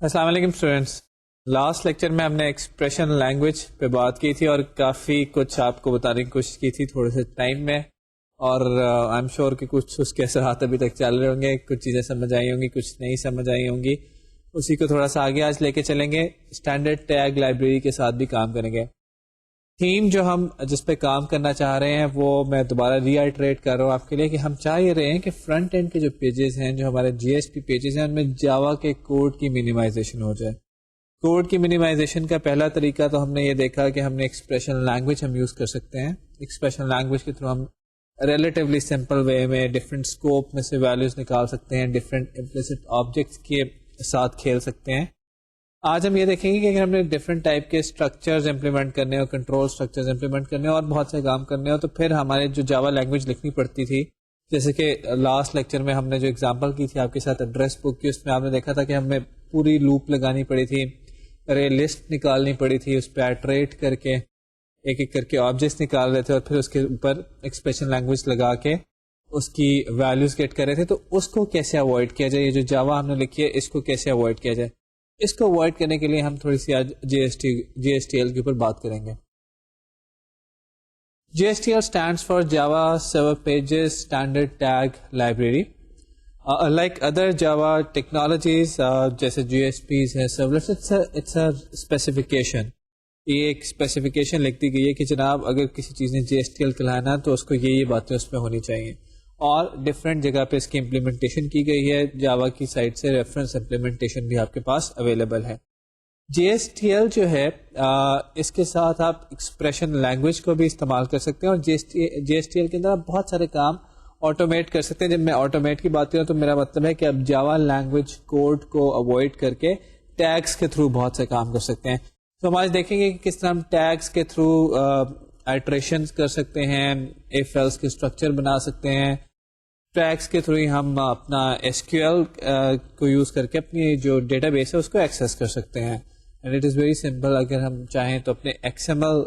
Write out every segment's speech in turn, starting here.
السلام علیکم students. Last lecture میں ہم نے ایکسپریشن لینگویج پہ بات کی تھی اور کافی کچھ آپ کو بتانے کی کوشش کی تھی تھوڑے سے ٹائم میں, اور آئی ایم شیور کہ کچھ اس کے اثرات ابھی تک چل رہے ہوں گے, کچھ چیزیں سمجھ آئی ہوں گی, کچھ نہیں سمجھ آئی ہوں گی. اسی کو تھوڑا سا آگے آج لے کے چلیں گے. اسٹینڈرڈ ٹیگ لائبریری کے ساتھ بھی کام کریں گے. تھیم جو ہم جس پہ کام کرنا چاہ رہے ہیں وہ میں دوبارہ ری آئٹریٹ کر رہا ہوں آپ کے لیے کہ ہم چاہ یہ رہے ہیں کہ فرنٹ اینڈ کے جو پیجز ہیں, جو ہمارے جی ایس پی پیجز ہیں, ان میں جاوا کے کوڈ کی منیمائزیشن ہو جائے. کوڈ کی منیمائزیشن کا پہلا طریقہ تو ہم نے یہ دیکھا کہ ہم نے ایکسپریشن لینگویج ہم یوز کر سکتے ہیں. ایکسپریشن لینگویج کے تھرو ہم ریلیٹیولی سمپل وے میں ڈفرینٹ اسکوپ میں سے ویلیوز نکال سکتے ہیں, ڈفرینٹ امپلیسٹ آبجیکٹس کے ساتھ کھیل سکتے ہیں. آج ہم یہ دیکھیں گے کہ اگر ہم نے ڈفرینٹ ٹائپ کے اسٹرکچرز امپلیمنٹ کرنے ہو, کنٹرول اسٹرکچرز امپلیمنٹ کرنے ہو اور بہت سے کام کرنے ہو, تو پھر ہمارے جو جاوا لینگویج لکھنی پڑتی تھی, جیسے کہ لاسٹ لیکچر میں ہم نے جو ایگزامپل کی تھی آپ کے ساتھ ایڈریس بک کی, اس میں آپ نے دیکھا تھا کہ ہمیں پوری لوپ لگانی پڑی تھی, رے لسٹ نکالنی پڑی تھی, اس پہ ایٹریٹ کر کے ایک ایک کر کے آبجیکٹس نکال رہے تھے اور پھر اس کے اوپر ایکسپریشن لینگویج لگا کے اس کی ویلیوز گیٹ کر رہے تھے. تو اس کو کیسے اوائڈ کیا جائے, یہ جو جاوا ہم نے لکھی ہے اس کو کیسے اوائڈ کیا جائے, اس کو اوائڈ کرنے کے لیے ہم تھوڑی سی آج جی ایس ٹی ایل کے اوپر بات کریں گے. J S T L stands for Java server pages standard tag library. Like other Java technologies جیسے جی ایس پیز ہے, سرولیٹس, اٹس اے اسپیسیفکیشن. یہ ایک اسپیسیفکیشن لکھ دی گئی ہے کہ جناب اگر کسی چیز نے جی ایس ٹی ایل کہلانا تو اس کو یہ باتیں اس میں ہونی چاہیے, اور ڈفرینٹ جگہ پہ اس کی امپلیمنٹیشن کی گئی ہے. جاوا کی سائٹ سے ریفرنس امپلیمنٹیشن بھی آپ کے پاس اویلیبل ہے. جی ایس ٹی ایل جو ہے اس کے ساتھ آپ ایکسپریشن لینگویج کو بھی استعمال کر سکتے ہیں, اور جی ایس ٹی ایل کے اندر آپ بہت سارے کام آٹومیٹ کر سکتے ہیں. جب میں آٹومیٹ کی بات کروں تو میرا مطلب ہے کہ آپ جاوا لینگویج کوڈ کو اوائڈ کر کے ٹیگس کے تھرو بہت سے کام کر سکتے ہیں. تو ہم آج دیکھیں گے کہ کس طرح ہم ٹیگس کے تھرو آئٹریشنز کر سکتے ہیں, ایف ایلس کے اسٹرکچر بنا سکتے ہیں. ٹیگس کے تھرو ہم اپنا ایس کیو ایل کو یوز کر کے اپنی جو ڈیٹا بیس ہے اس کو ایکسیس کر سکتے ہیں. And it is very simple. اگر ہم چاہیں تو اپنے ایکس ایم ایل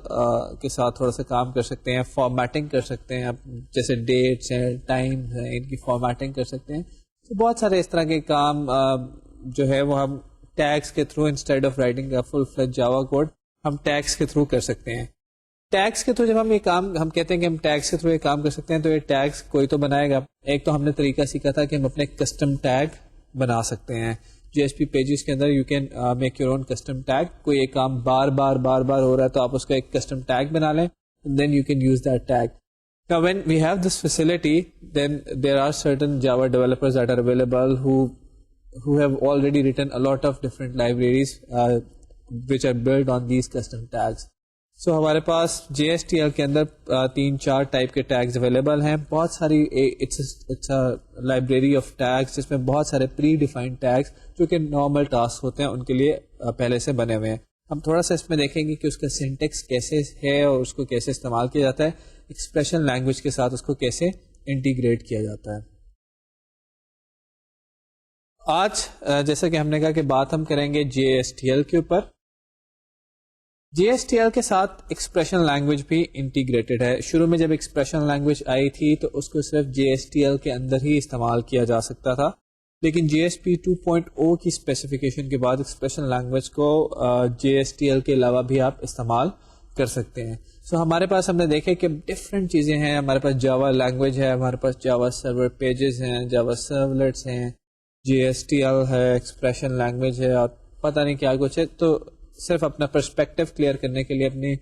کے ساتھ تھوڑا سا کام کر سکتے ہیں, فارمیٹنگ کر سکتے ہیں, جیسے ڈیٹس ہیں, ٹائم ہیں, ان کی فارمیٹنگ کر سکتے ہیں. تو بہت سارے اس طرح کے کام جو ہے وہ ہم ٹیگس کے through, instead of writing full fledged Java code, ہم ٹیگس کے تھرو کر سکتے ہیں. ٹیگس کے تھرو جب ہم یہ کام ہم کہتے ہیں کہ ہم ٹیگس کے تھرو یہ کام کر سکتے ہیں, تو یہ ٹیگس کوئی تو بنائے گا. ایک تو ہم نے طریقہ سیکھا تھا کہ ہم اپنے کسٹم ٹیگ بنا سکتے ہیں. جی ایس پی پیجز کے اندر you can make your own custom tag. کوئی ایک کام بار بار ہو رہا ہے تو آپ اس کا ایک کسٹم ٹیگ بنا لیں, then you can use that tag. Now when we have this facility, then there are certain Java developers that are available who have already written a lot of different libraries which are built on these custom tags. So ہمارے پاس جی S T L کے اندر 3-4 type کے tags available ہیں. بہت ساری it's library of tags جس میں بہت سارے پری ڈیفائنڈ ٹیگز جو کہ نارمل ٹاسک ہوتے ہیں ان کے لیے پہلے سے بنے ہوئے ہیں. ہم تھوڑا سا اس میں دیکھیں گے کہ اس کا سینٹیکس کیسے ہے اور اس کو کیسے استعمال کیا جاتا ہے, ایکسپریشن لینگویج کے ساتھ اس کو کیسے انٹیگریٹ کیا جاتا ہے. آج جیسا کہ ہم نے کہا کہ بات ہم کریں گے جی ایس ٹی ایل کے اوپر. جی ایس ٹی ایل کے ساتھ ایکسپریشن لینگویج بھی انٹیگریٹڈ ہے. شروع میں جب ایکسپریشن لینگویج آئی تھی تو اس کو صرف جی ایس ٹی ایل کے اندر ہی استعمال کیا جا سکتا تھا, لیکن جی ایس پی 2.0 کی اسپیسیفکیشن کے بعد ایکسپریشن لینگویج کو جی ایس ٹی ایل کے علاوہ بھی آپ استعمال کر سکتے ہیں. سو ہمارے پاس ہم نے دیکھے کہ ڈفرینٹ چیزیں ہیں. ہمارے پاس جاوا لینگویج ہے, ہمارے پاس جاوا سرور پیجز ہیں, جاوا سرولیٹس ہیں, جی ایس ٹی ایل ہے, ایکسپریشن لینگویج ہے, اور پتہ نہیں کیا کچھ ہے. تو صرف اپنا پرسپیکٹو کلیئر کرنے کے لیے, اپنے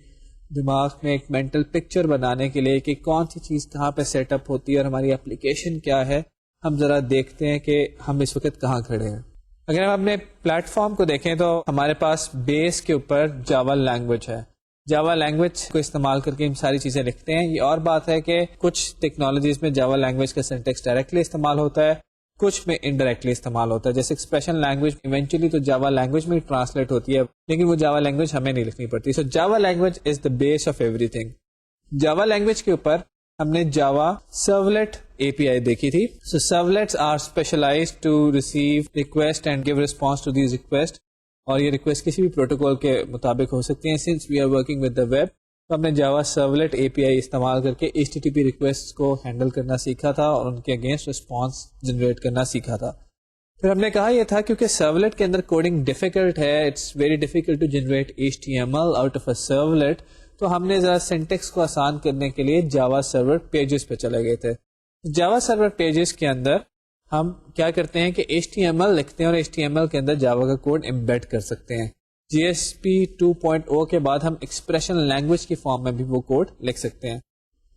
دماغ میں ایک مینٹل پکچر بنانے کے لیے کہ کون سی چیز کہاں پہ سیٹ اپ ہوتی ہے اور ہماری اپلیکیشن کیا ہے, ہم ذرا دیکھتے ہیں کہ ہم اس وقت کہاں کھڑے ہیں. اگر ہم اپنے پلیٹ فارم کو دیکھیں تو ہمارے پاس بیس کے اوپر جاوا لینگویج ہے. جاوا لینگویج کو استعمال کر کے ہم ساری چیزیں لکھتے ہیں. یہ اور بات ہے کہ کچھ ٹیکنالوجیز میں جاوا لینگویج کا سینٹیکس ڈائریکٹلی استعمال ہوتا ہے, کچھ میں انڈائریکٹلی استعمال ہوتا ہے. جیسے ایکسپریشن لینگویج ایونچولی تو جاوا لینگویج میں ٹرانسلیٹ ہوتی ہے, لیکن وہ جاوا لینگویج ہمیں نہیں لکھنی پڑتی. So Java language is the base of ایوری تھنگ. جاوا لینگویج کے اوپر ہم نے جاوا سرولیٹ اے پی آئی دیکھی تھی. So servlets are specialised to receive request and give response to these request, اور یہ ریکویسٹ کسی بھی پروٹوکول کے مطابق ہو سکتی ہیں. Since we are working with the web, تو ہم نے جاوا سرولیٹ اے پی آئی استعمال کر کے H T T P request کو ہینڈل کرنا سیکھا تھا اور ان کے اگینسٹ رسپانس جنریٹ کرنا سیکھا تھا. پھر ہم نے کہا یہ تھا کیونکہ سرولیٹ کے اندر کوڈنگ ڈیفیکلٹ ہے, it's very difficult to generate HTML out of a servlet, تو ہم نے ذرا سینٹیکس کو آسان کرنے کے لیے جاوا سرور پیجز پہ چلے گئے تھے. جاوا سرور پیجز کے اندر ہم کیا کرتے ہیں کہ HTML لکھتے ہیں اور HTML کے اندر جاوا کا کوڈ امبیڈ کر سکتے ہیں. GSP 2.0 کے بعد ہم ایکسپریشن لینگویج کی فارم میں بھی وہ کوڈ لکھ سکتے ہیں.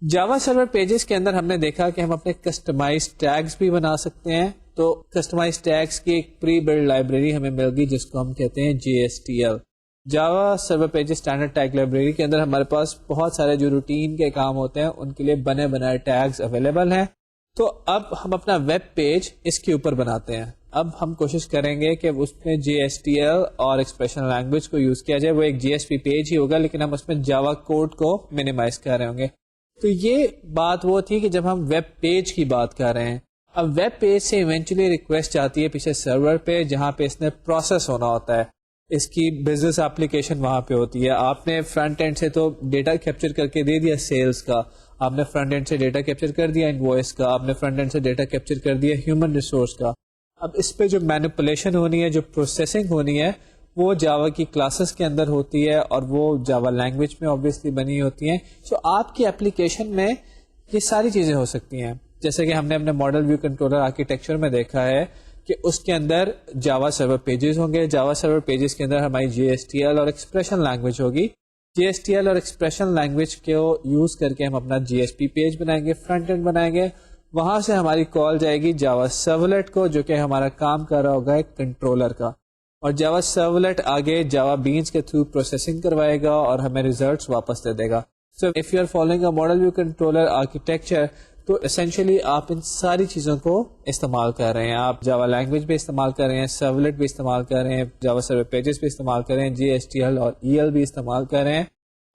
جاوا سرور پیجز کے اندر ہم نے دیکھا کہ ہم اپنے کسٹمائز ٹیگز بھی بنا سکتے ہیں. تو کسٹمائز ٹیگز کی ایک پری بلڈ لائبریری ہمیں مل گئی جس کو ہم کہتے ہیں JSTL. Java server pages standard tag library کے اندر ہمارے پاس بہت سارے جو روٹین کے کام ہوتے ہیں ان کے لیے بنے بنائے ٹیگز اویلیبل ہیں. تو اب ہم اپنا ویب پیج اس کے اوپر بناتے ہیں. اب ہم کوشش کریں گے کہ اس میں JSTL اور ایکسپریشن لینگویج کو یوز کیا جائے. وہ ایک GSP پیج ہی ہوگا لیکن ہم اس میں جاوا کوڈ کو منیمائز کر رہے ہوں گے. تو یہ بات وہ تھی کہ جب ہم ویب پیج کی بات کر رہے ہیں, اب ویب پیج سے ایونچولی ریکویسٹ جاتی ہے پیچھے سرور پہ جہاں پہ اس نے پروسیس ہونا ہوتا ہے. اس کی بزنس اپلیکیشن وہاں پہ ہوتی ہے. آپ نے فرنٹ اینڈ سے تو ڈیٹا کیپچر کر کے دے دیا سیلز کا, آپ نے فرنٹ اینڈ سے ڈیٹا کیپچر کر دیا انوائس کا, آپ نے فرنٹ اینڈ سے ڈیٹا کیپچر کر دیا ہیومن ریسورس کا. اب اس پہ جو مینیپولیشن ہونی ہے, جو پروسیسنگ ہونی ہے, وہ جاوا کی کلاسز کے اندر ہوتی ہے اور وہ جاوا لینگویج میں obviously بنی ہوتی ہیں. سو آپ کی اپلیکیشن میں یہ ساری چیزیں ہو سکتی ہیں. جیسے کہ ہم نے اپنے ماڈل ویو کنٹرولر آرکیٹیکچر میں دیکھا ہے کہ اس کے اندر جاوا سرور پیجز ہوں گے. جاوا سرور پیجز کے اندر ہماری JSTL اور ایکسپریشن لینگویج ہوگی. JSTL اور ایکسپریشن لینگویج کو یوز کر کے ہم اپنا GSP پیج بنائیں گے, فرنٹ اینڈ بنائیں گے. وہاں سے ہماری کال جائے گی جاوا سرورلیٹ کو, جو کہ ہمارا کام کر رہا ہوگا ایک کنٹرولر کا, اور جاوا سرورلیٹ آگے جاوا بینس کے تھرو پروسیسنگ کروائے گا اور ہمیں ریزلٹس واپس دے دے گا. So if you are following a model view controller architecture, تو اسینشلی آپ ان ساری چیزوں کو استعمال کر رہے ہیں. آپ جاوا لینگویج بھی استعمال کر رہے ہیں, سرورلیٹ بھی استعمال کر رہے ہیں, جاوا سرور پیجز بھی استعمال کر رہے ہیں, JSTL اور EL بھی استعمال کر رہے ہیں.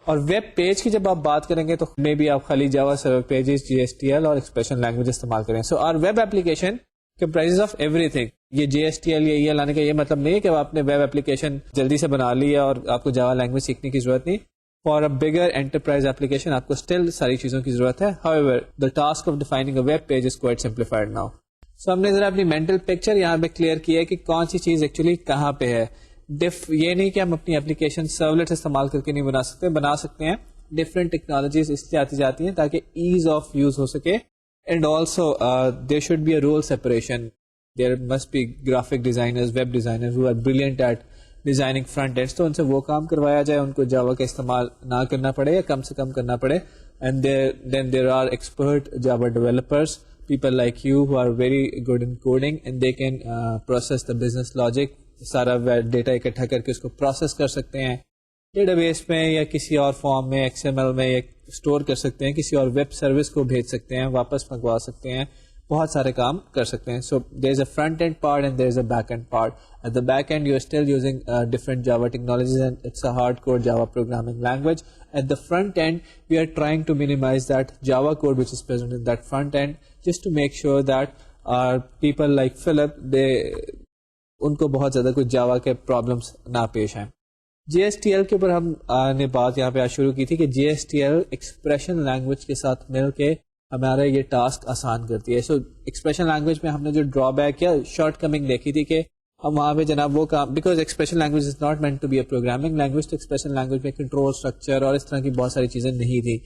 اور ویب پیج کی جب آپ بات کریں گے تو میں بھی آپ خالی جاوا سرور پیجز, JSTL اور ایکسپریشن لینگویج استعمال کریں. So our web application comprises of ایوری تھنگ. یہ JSTL یا EL آنے کا یہ مطلب نہیں ہے کہ آپ نے ویب ایپلیکیشن جلدی سے بنا لی اور آپ کو جاوا لینگویج سیکھنے کی ضرورت نہیں. For a bigger enterprise application آپ کو اسٹل ساری چیزوں کی ضرورت ہے. however the task of defining a web page is quite simplified now. So ہم نے ذرا اپنی مینٹل پکچر یہاں پہ کلیئر کی ہے کہ کون سی چیز ایکچولی کہاں پہ ہے. یہ نہیں کہ ہم اپنی اپلیکیشن سرورلیٹ استعمال کر کے نہیں بنا سکتے ہیں. ڈفرینٹ ٹیکنالوجیز اس لیے آتی جاتی ہیں تاکہ ایز آف یوز ہو سکے. And also there should be a role separation. There must be graphic designers, web designers who are brilliant at designing front end, تو ان سے وہ کام کروایا جائے, ان کو جاوا کا استعمال نہ کرنا پڑے یا کم سے کم کرنا پڑے. And then there are expert Java developers, people like you who are very good in coding and they can process the business logic. سارا ڈیٹا اکٹھا کر کے اس کو پروسیس کر سکتے ہیں ڈیٹا بیس میں یا کسی اور فارم میں, XML میں, یا اسٹور کر سکتے ہیں, کسی اور ویب سروس کو بھیج سکتے ہیں, واپس منگوا سکتے ہیں, بہت سارے کام کر سکتے ہیں. So there is a front end part and there is a back end part. At the back end, you are still using different Java technologies and it's a hardcore Java programming language. At the front end, we are trying to minimize that Java code which is present in that front end just to make sure that people like Philip, ان کو بہت زیادہ کوئی جاوا کے problems نہ پیش آئیں. JSTL کے اوپر ہم نے بات یہاں پہ شروع کی تھی کہ JSTL ایکسپریشن لینگویج کے ساتھ مل کے ہمارا یہ ٹاسک آسان کرتی ہے. سو ایکسپریشن لینگویج میں ہم نے جو ڈرا بیک یا شارٹ کمنگ دیکھی تھی کہ ہم وہاں پہ جناب وہ کام, because expression language is not meant to be a programming language, تو ایکسپریشن لینگویج میں کنٹرول اسٹرکچر اور اس طرح کی بہت ساری چیزیں نہیں تھی.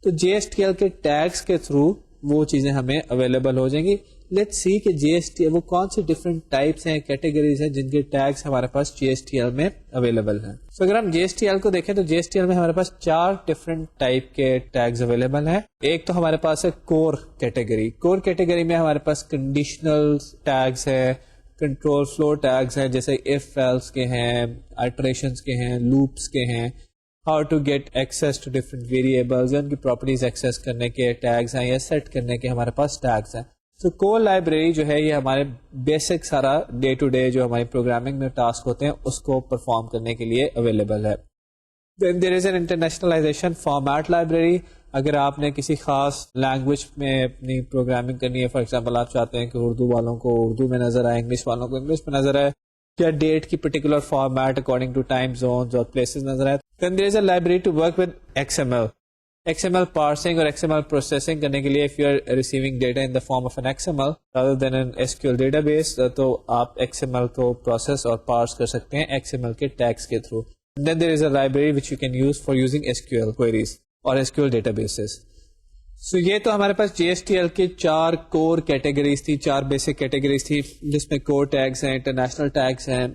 تو JSTL کے ٹیگس کے تھرو وہ چیزیں ہمیں اویلیبل ہو جائیں گی. لیٹس سی کہ JSTL وہ کون سی ڈفرینٹ ٹائپس ہیں, کیٹیگریز ہیں جن کے ٹیگس ہمارے پاس JSTL میں اویلیبل ہیں. سو اگر ہم JSTL کو دیکھیں تو JSTL میں ہمارے پاس 4 ڈفرینٹ ٹائپ کے ٹیگز اویلیبل ہیں. ایک تو ہمارے پاس ہے کور کیٹیگری. کور کیٹیگری میں ہمارے پاس کنڈیشنل ٹیگس ہے, کنٹرول فلو ٹیگز ہیں جیسے if else کے ہیں, iterations کے ہیں, loops کے ہیں, how to get access to different variables, ان کی properties access کرنے کے ٹیگز ہیں یا سیٹ کرنے کے ہمارے پاس ٹیگز ہیں. سو کور لائبریری جو ہے یہ ہمارے بیسک سارا ڈے ٹو ڈے جو ہماری پروگرامنگ میں ٹاسک ہوتے ہیں اس کو پرفارم کرنے کے لیے اویلیبل ہے. Then there is an internationalisation format library. اگر آپ نے کسی خاص لینگویج میں اپنی پروگرامنگ کرنی ہے, فار ایگزامپل آپ چاہتے ہیں کہ اردو والوں کو اردو میں نظر آئے, انگلش والوں کو انگلش میں نظر آئے, یا ڈیٹ کی particular format according to time zones اور پلیسز نظر آئے, then there is a library to work with XML. XML parsing اور XML processing کرنے کے لیے if you are receiving data in the form of an XML rather than an SQL database تو آپ XML کو process اور parse کر سکتے ہیں XML کے tags کے through. And then there is a library which you can use for using SQL queries اور SQL databases. So یہ تو ہمارے پاس GSTL کے 4 کور کیٹیگریز تھی, 4 بیسک کیٹیگریز تھی, جس میں کور ٹیگس ہیں, انٹرنیشنل ٹیگس ہیں,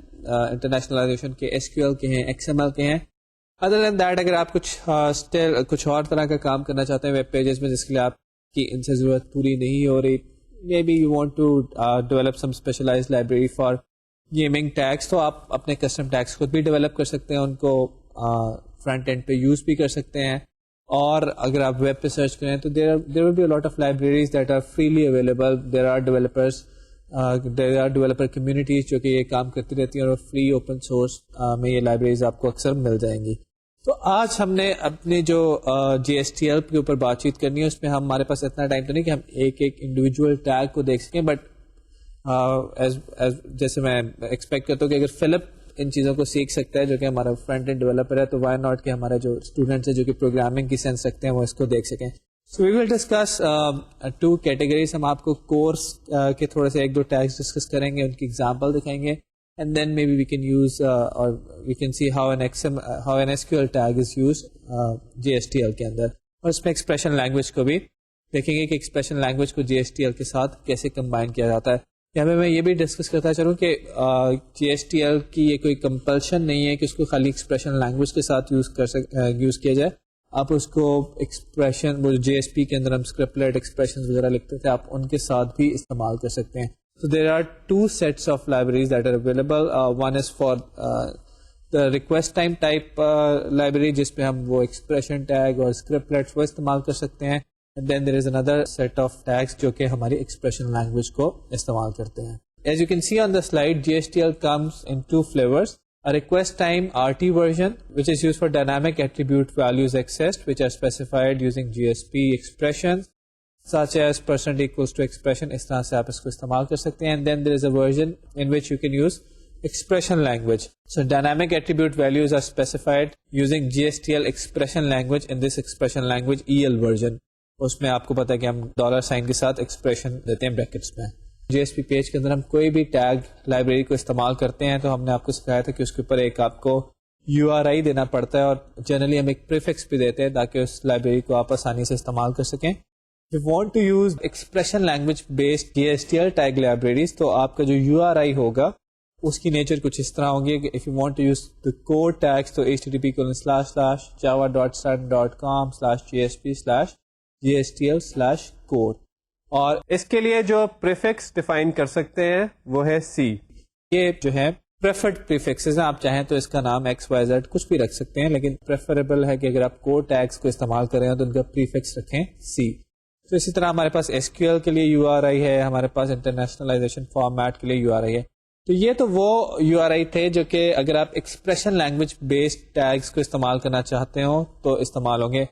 انٹرنیشنلائزیشن کے, SQL کے ہیں, XML کے ہیں. ادر دین دیٹ اگر آپ کچھ اور طرح کا کام کرنا چاہتے ہیں ویب پیجز میں جس کے لیے آپ کی ان سے ضرورت پوری نہیں ہو رہی, maybe you want to develop some specialize library for gaming tags, تو آپ اپنے کسٹم ٹیگس خود بھی ڈیولپ کر سکتے ہیں, ان کو فرنٹ اینڈ پہ یوز بھی کر سکتے ہیں. اور اگر آپ ویب پہ سرچ کریں تو there will be lot of libraries that are freely available. There are developer communities جو کہ یہ کام کرتی رہتی ہیں اور فری اوپن سورس میں یہ لائبریریز آپ کو اکثر مل جائیں گی. تو آج ہم نے اپنی جو GSTL کے اوپر بات چیت کرنی ہے, اس میں ہمارے پاس اتنا ٹائم تو نہیں کہ ہم ایک انڈیویجول ٹیگ کو دیکھ سکیں, بٹ جیسے میں ایکسپیکٹ کرتا ہوں کہ اگر فلپ ان چیزوں کو سیکھ سکتا ہے جو کہ ہمارا فرنٹ اینڈ ڈیولپر ہے, تو وائی ناٹ کہ ہمارے جو اسٹوڈنٹس ہیں جو کہ پروگرامنگ کی سینس رکھتے ہیں وہ اس کو دیکھ سکیں. سو وی ول ڈسکس 2 کیٹیگریز. ہم آپ کو کورس کے تھوڑے سے 1-2 ٹیگس ڈسکس کریں گے, ان کی ایگزامپل دکھائیں گے, and then maybe we can use or we can see how an SQL tag is used GSTL کے اندر. اور اس میں ایکسپریشن لینگویج کو بھی دیکھیں گے کہ ایکسپریشن لینگویج کو GSTL کے ساتھ کیسے کمبائن کیا جاتا ہے. یہاں پہ میں یہ بھی ڈسکس کرتا چلوں کہ GSTL کی یہ کوئی کمپلشن نہیں ہے کہ اس کو خالی ایکسپریشن لینگویج کے ساتھ یوز کیا جائے. آپ اس کو ایکسپریشن وہ JSP کے اندر ہم اسکرپٹلیٹ ایکسپریشن وغیرہ لکھتے تھے, آپ ان کے ساتھ بھی استعمال کر سکتے ہیں. So there are 2 sets of libraries that are available. One is for the request time type library جس پہ ہم وہ expression tag اور scriptlets وہ استعمال کر سکتے ہیں, and then there is another set of tags جو کہ ہماری expression language کو استعمال کرتے ہیں. As you can see on the slide, GSTL comes in 2 flavors. A request time RT version which is used for dynamic attribute values accessed which are specified using GSP expressions such as % equals to expression. اس طرح سے آپ اس کو استعمال کر سکتے ہیں. And then there is a version in which you can use expression language. So dynamic attribute values are specified using GSTL expression language. In this expression language EL version, اس میں آپ کو پتا ہے کہ ہم $sign کے ساتھ ایکسپریشن دیتے ہیں بریکٹس میں. GSP پیج کے اندر ہم کوئی بھی ٹیگ لائبریری کو استعمال کرتے ہیں تو ہم نے آپ کو سکھایا تھا کہ اس کے اوپر ایک آپ کو URI دینا پڑتا ہے, اور جنرلی ہم ایک پریفکس بھی دیتے ہیں تاکہ اس لائبریری کو آپ آسانی سے استعمال کر سکیں. If you want to use expression language based GSTL tag libraries تو آپ کا جو URI ہوگا اس کی نیچر کچھ اس طرح ہوگی کہ if you want to use the core tags تو http://java.sun.com/gsp/gstl/core, اور اس کے لیے جو پریفکس ڈیفائن کر سکتے ہیں وہ ہے C. یہ جو ہے پریفرڈ پریفکسز ہیں, آپ چاہیں تو اس کا نام XYZ کچھ بھی رکھ سکتے ہیں, لیکن پریفریبل ہے کہ اگر آپ کور ٹیگس کو استعمال کر رہے ہیں تو ان کا پریفکس رکھیں C. تو اسی طرح ہمارے پاس SQL کے لیے URI ہے, ہمارے پاس انٹرنیشنلائزیشن فارمیٹ کے لیے URI ہے. تو یہ تو وہ URI تھے جو کہ اگر آپ ایکسپریشن لینگویج بیسڈ ٹیگس کو استعمال کرنا چاہتے ہو تو استعمال ہوں گے.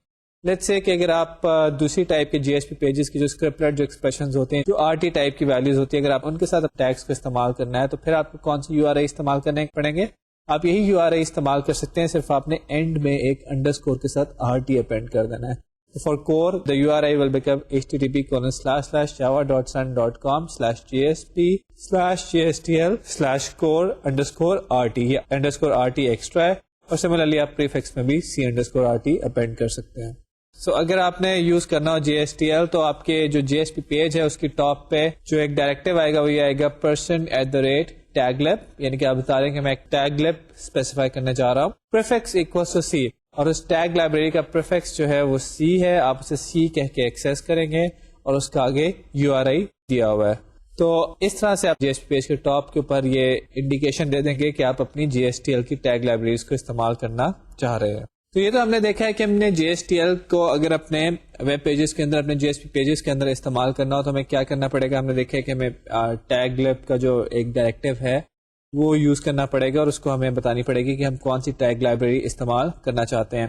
لیٹس سے کہ اگر آپ دوسری ٹائپ کے GSP پیجز کی جو اسکرپٹلیٹ جو ایکسپریشنز ہوتے ہیں جو RT ٹائپ کی ویلیوز ہوتی ہے, اگر آپ ان کے ساتھ ٹیگس کو استعمال کرنا ہے تو پھر آپ کو کون سی URI استعمال کرنے پڑیں گے. آپ یہی URI استعمال کر سکتے ہیں, صرف آپ نے اینڈ میں ایک انڈرسکور کے ساتھ RT اپینڈ کر دینا ہے. For core, the URI will become http://java.sun.com/gsp/gstl/core_RT. یہ _RT ایکسٹرا ہے, اور سملرلی آپ پریفکس میں بھی C_RT اپینڈ کر سکتے ہیں. سو اگر آپ نے یوز کرنا ہو GSTL تو آپ کے جو GSP پیج ہے اس کی ٹاپ پہ جو ایک ڈائریکٹیو آئے گا وہ یہ آئے گا %@taglib, یعنی کہ آپ بتا رہے ہیں کہ میں ایک taglib اسپیسیفائی کرنے جا رہا ہوں. پریفکس equals to C, اور اس ٹیگ لائبریری کا پریفکس جو ہے وہ C ہے. آپ اسے C کہہ کے ایکسیس کریں گے اور اس کا آگے URI دیا ہوا ہے. تو اس طرح سے آپ GSP پیج کے ٹاپ کے اوپر یہ انڈیکیشن دے دیں گے کہ آپ اپنی GSTL کی ٹیگ لائبریریز کو استعمال کرنا چاہ رہے ہیں. تو یہ تو ہم نے دیکھا ہے کہ ہم نے GSTL کو اگر اپنے ویب پیجز کے اندر اپنے GSP پیجز کے اندر استعمال کرنا ہو تو ہمیں کیا کرنا پڑے گا. ہم نے دیکھا ہے کہ ہمیں taglib کا جو ایک ڈائریکٹیو ہے وہ یوز کرنا پڑے گا, اور اس کو ہمیں بتانی پڑے گی کہ ہم کون سی ٹیگ لائبریری استعمال کرنا چاہتے ہیں.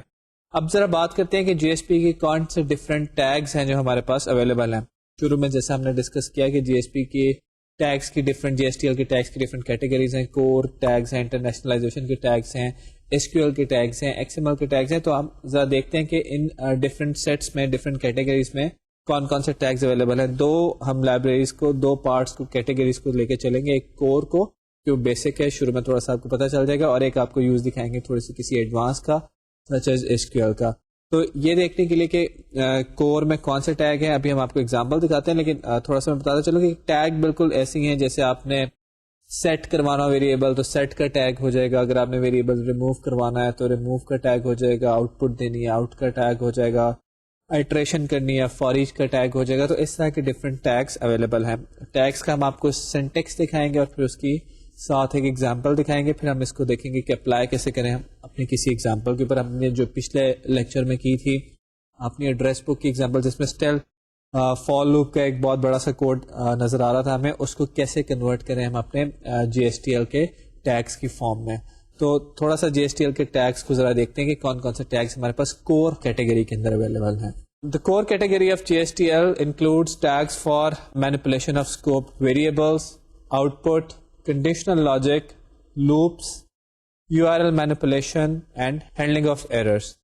اب ذرا بات کرتے ہیں کہ GSP کی کون سے ڈفرینٹ ٹیگس ہیں جو ہمارے پاس اویلیبل ہیں. شروع میں جیسے ہم نے ڈسکس کیا کہ GSP کی ٹیگس کی ڈفرینٹ GSTL کے ٹیگس کی ڈفرینٹ کیٹیگریز ہیں. کور ٹیگس ہیں, انٹرنیشنلائزیشن کے ٹیگس ہیں, SQL کے ٹیگس ہیں, XML کے ٹیگس ہیں. تو ہم ذرا دیکھتے ہیں کہ ان ڈفرینٹ سیٹس میں, ڈفرینٹ کیٹیگریز میں کون کون سے ٹیگز اویلیبل ہیں. دو ہم لائبریریز کو, دو پارٹس کو, کیٹیگریز کو لے کے چلیں گے. ایک کور کو جو بیسک ہے, شروع میں تھوڑا سا آپ کو پتہ چل جائے گا, اور ایک آپ کو یوز دکھائیں گے تھوڑی سی کسی ایڈوانس کا, سچ ایز SQL کا. تو یہ دیکھنے کے لیے کہ کور میں کون سے ٹیگ ہیں, ابھی ہم آپ کو ایگزامپل دکھاتے ہیں, لیکن تھوڑا سا میں بتاتا چلوں کہ ٹیگ بالکل ایسی ہیں جیسے آپ نے سیٹ کروانا ویریبل تو سیٹ کا ٹیگ ہو جائے گا, اگر آپ نے ویریبل ریموو کروانا ہے تو ریموو کا ٹیگ ہو جائے گا, آؤٹ پٹ دینی ہے آؤٹ کا ٹیگ ہو جائے گا, آئٹریشن کرنی ہے فار ایچ کا ٹیگ ہو جائے گا. تو اس طرح کے ڈفرینٹ ٹیگس اویلیبل ہیں. ٹیگس کا ہم آپ کو سینٹیکس دکھائیں گے اور پھر اس کی ساتھ ایک ایگزامپل دکھائیں گے, پھر ہم اس کو دیکھیں گے کہ اپلائی کیسے کریں ہم اپنی کسی ایگزامپل کے اوپر. ہم نے جو پچھلے لیکچر میں کی تھی اپنی ایڈریس بک کی ایگزامپل, جس میں اسٹیل فار لوپ کا ایک بہت بڑا سا کوڈ نظر آ رہا تھا ہمیں, اس کو کیسے کنورٹ کریں ہم اپنے GSTL کے ٹیگس کی فارم میں. تو تھوڑا سا GSTL کے ٹیگس کو ذرا دیکھتے ہیں کہ کون کون سے ٹیگس ہمارے پاس کور کیٹیگری کے اندر اویلیبل ہیں. The core category of GSTL includes tags for manipulation of scope variables, output, conditional logic, loops, URL manipulation and handling of errors.